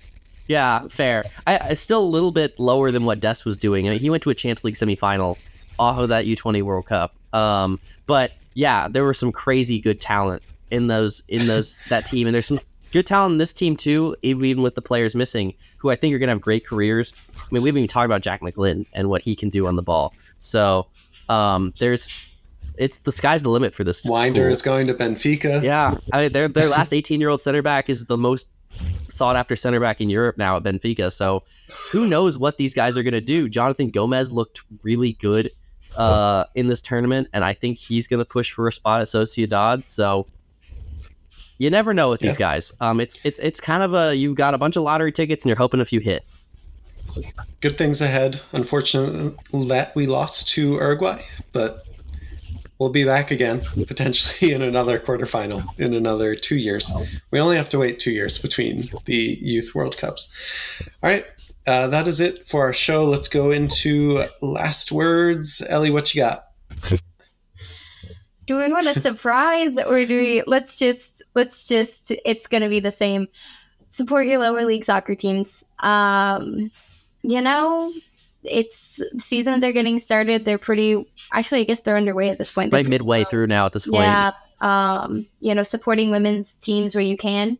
Yeah, fair. I still a little bit lower than what Dest was doing. I mean, he went to a Champions League semifinal off of that U20 World Cup. But yeah, there were some crazy good talent in that team, and there's some good talent in this team too, even with the players missing, who I think are going to have great careers. I mean, we haven't even talked about Jack McGlynn and what he can do on the ball. So it's the sky's the limit for this. Winder is going to Benfica. Yeah, I mean, their last 18-year-old center back is the most sought after center back in Europe now at Benfica. So who knows what these guys are going to do? Jonathan Gomez looked really good in this tournament, and I think he's going to push for a spot at Sociedad. So you never know with these guys. It's kind of you've got a bunch of lottery tickets and you're hoping a few hit. Good things ahead. Unfortunately, that we lost to Uruguay, but we'll be back again, potentially in another quarterfinal in another 2 years. We only have to wait 2 years between the Youth World Cups. All right, that is it for our show. Let's go into last words. Ellie, what you got? Do we want a surprise, or do we? Let's just. It's going to be the same. Support your lower league soccer teams. Seasons are getting started. They're pretty. Actually, I guess they're underway at this point. They're midway through now at this point. Yeah. Supporting women's teams where you can.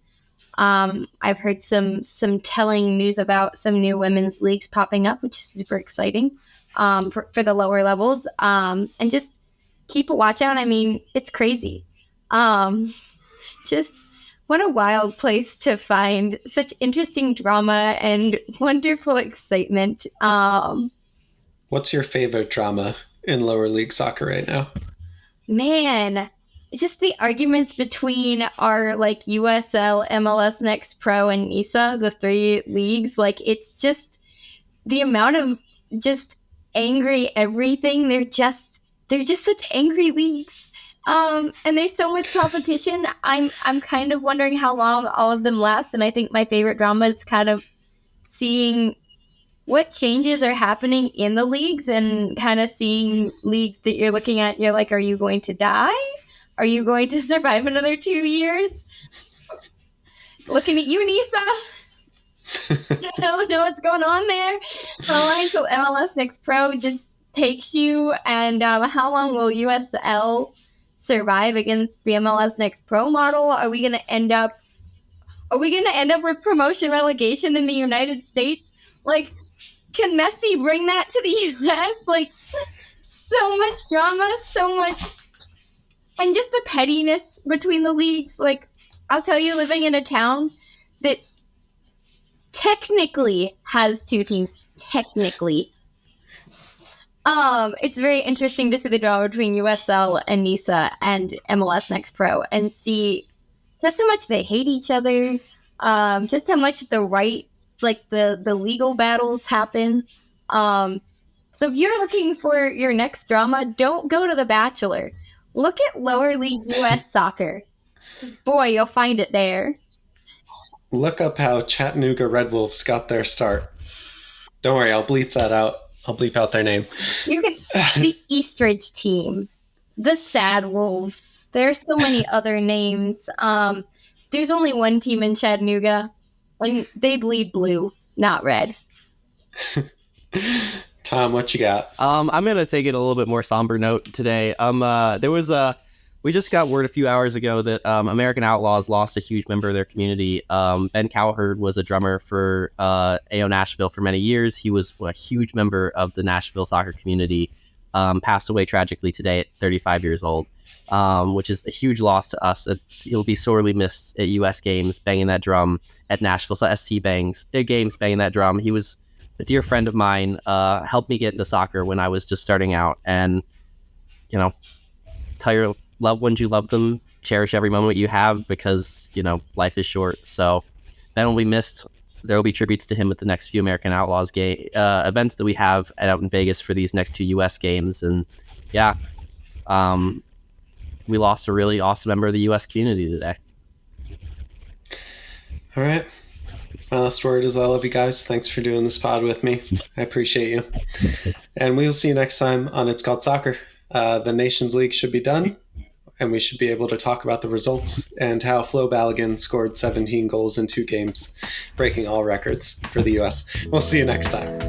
I've heard some telling news about some new women's leagues popping up, which is super exciting. For the lower levels. And just keep a watch out. I mean, it's crazy. Just what a wild place to find such interesting drama and wonderful excitement. What's your favorite drama in lower league soccer right now? Man, just the arguments between our USL, MLS Next Pro, and NISA, the 3 leagues. It's just the amount of just angry everything. They're just such angry leagues. And there's so much competition. I'm kind of wondering how long all of them last. And I think my favorite drama is kind of seeing what changes are happening in the leagues and kind of seeing leagues that you're looking at. You're like, are you going to die? Are you going to survive another 2 years? Looking at you, Nisa. I don't know what's going on there. How long until MLS Next Pro just takes you? And how long will USL survive against the MLS Next Pro model? Are we going to end up with promotion relegation in the United States? Like, can Messi bring that to the US? Like, so much drama, so much, and just the pettiness between the leagues. Like, I'll tell you, living in a town that technically has 2 teams, it's very interesting to see the drama between USL and NISA and MLS Next Pro and see just how much they hate each other, just how much the legal battles happen. So if you're looking for your next drama, don't go to The Bachelor. Look at lower league US soccer. Boy, you'll find it there. Look up how Chattanooga Red Wolves got their start. Don't worry, I'll bleep that out. I'll bleep out their name. You can the Eastridge team, the Sad Wolves. There's so many other names. There's only one team in Chattanooga. Like, they bleed blue, not red. Tom, what you got? I'm gonna take it a little bit more somber note today. We just got word a few hours ago that American Outlaws lost a huge member of their community. Ben Cowherd was a drummer for AO Nashville for many years. He was a huge member of the Nashville soccer community. Passed away tragically today at 35 years old, which is a huge loss to us. He'll be sorely missed at U.S. games, banging that drum, at Nashville SC games, banging that drum. He was a dear friend of mine, helped me get into soccer when I was just starting out. And, tell your loved ones you love them, cherish every moment you have, because, life is short. So Ben will be missed. There will be tributes to him at the next few American Outlaws events that we have out in Vegas for these next 2 U.S. games. And yeah, we lost a really awesome member of the U.S. community today. All right. My last word is I love you guys. Thanks for doing this pod with me. I appreciate you. And we will see you next time on It's Called Soccer. The Nations League should be done, and we should be able to talk about the results and how Flo Balogun scored 17 goals in 2 games, breaking all records for the U.S. We'll see you next time.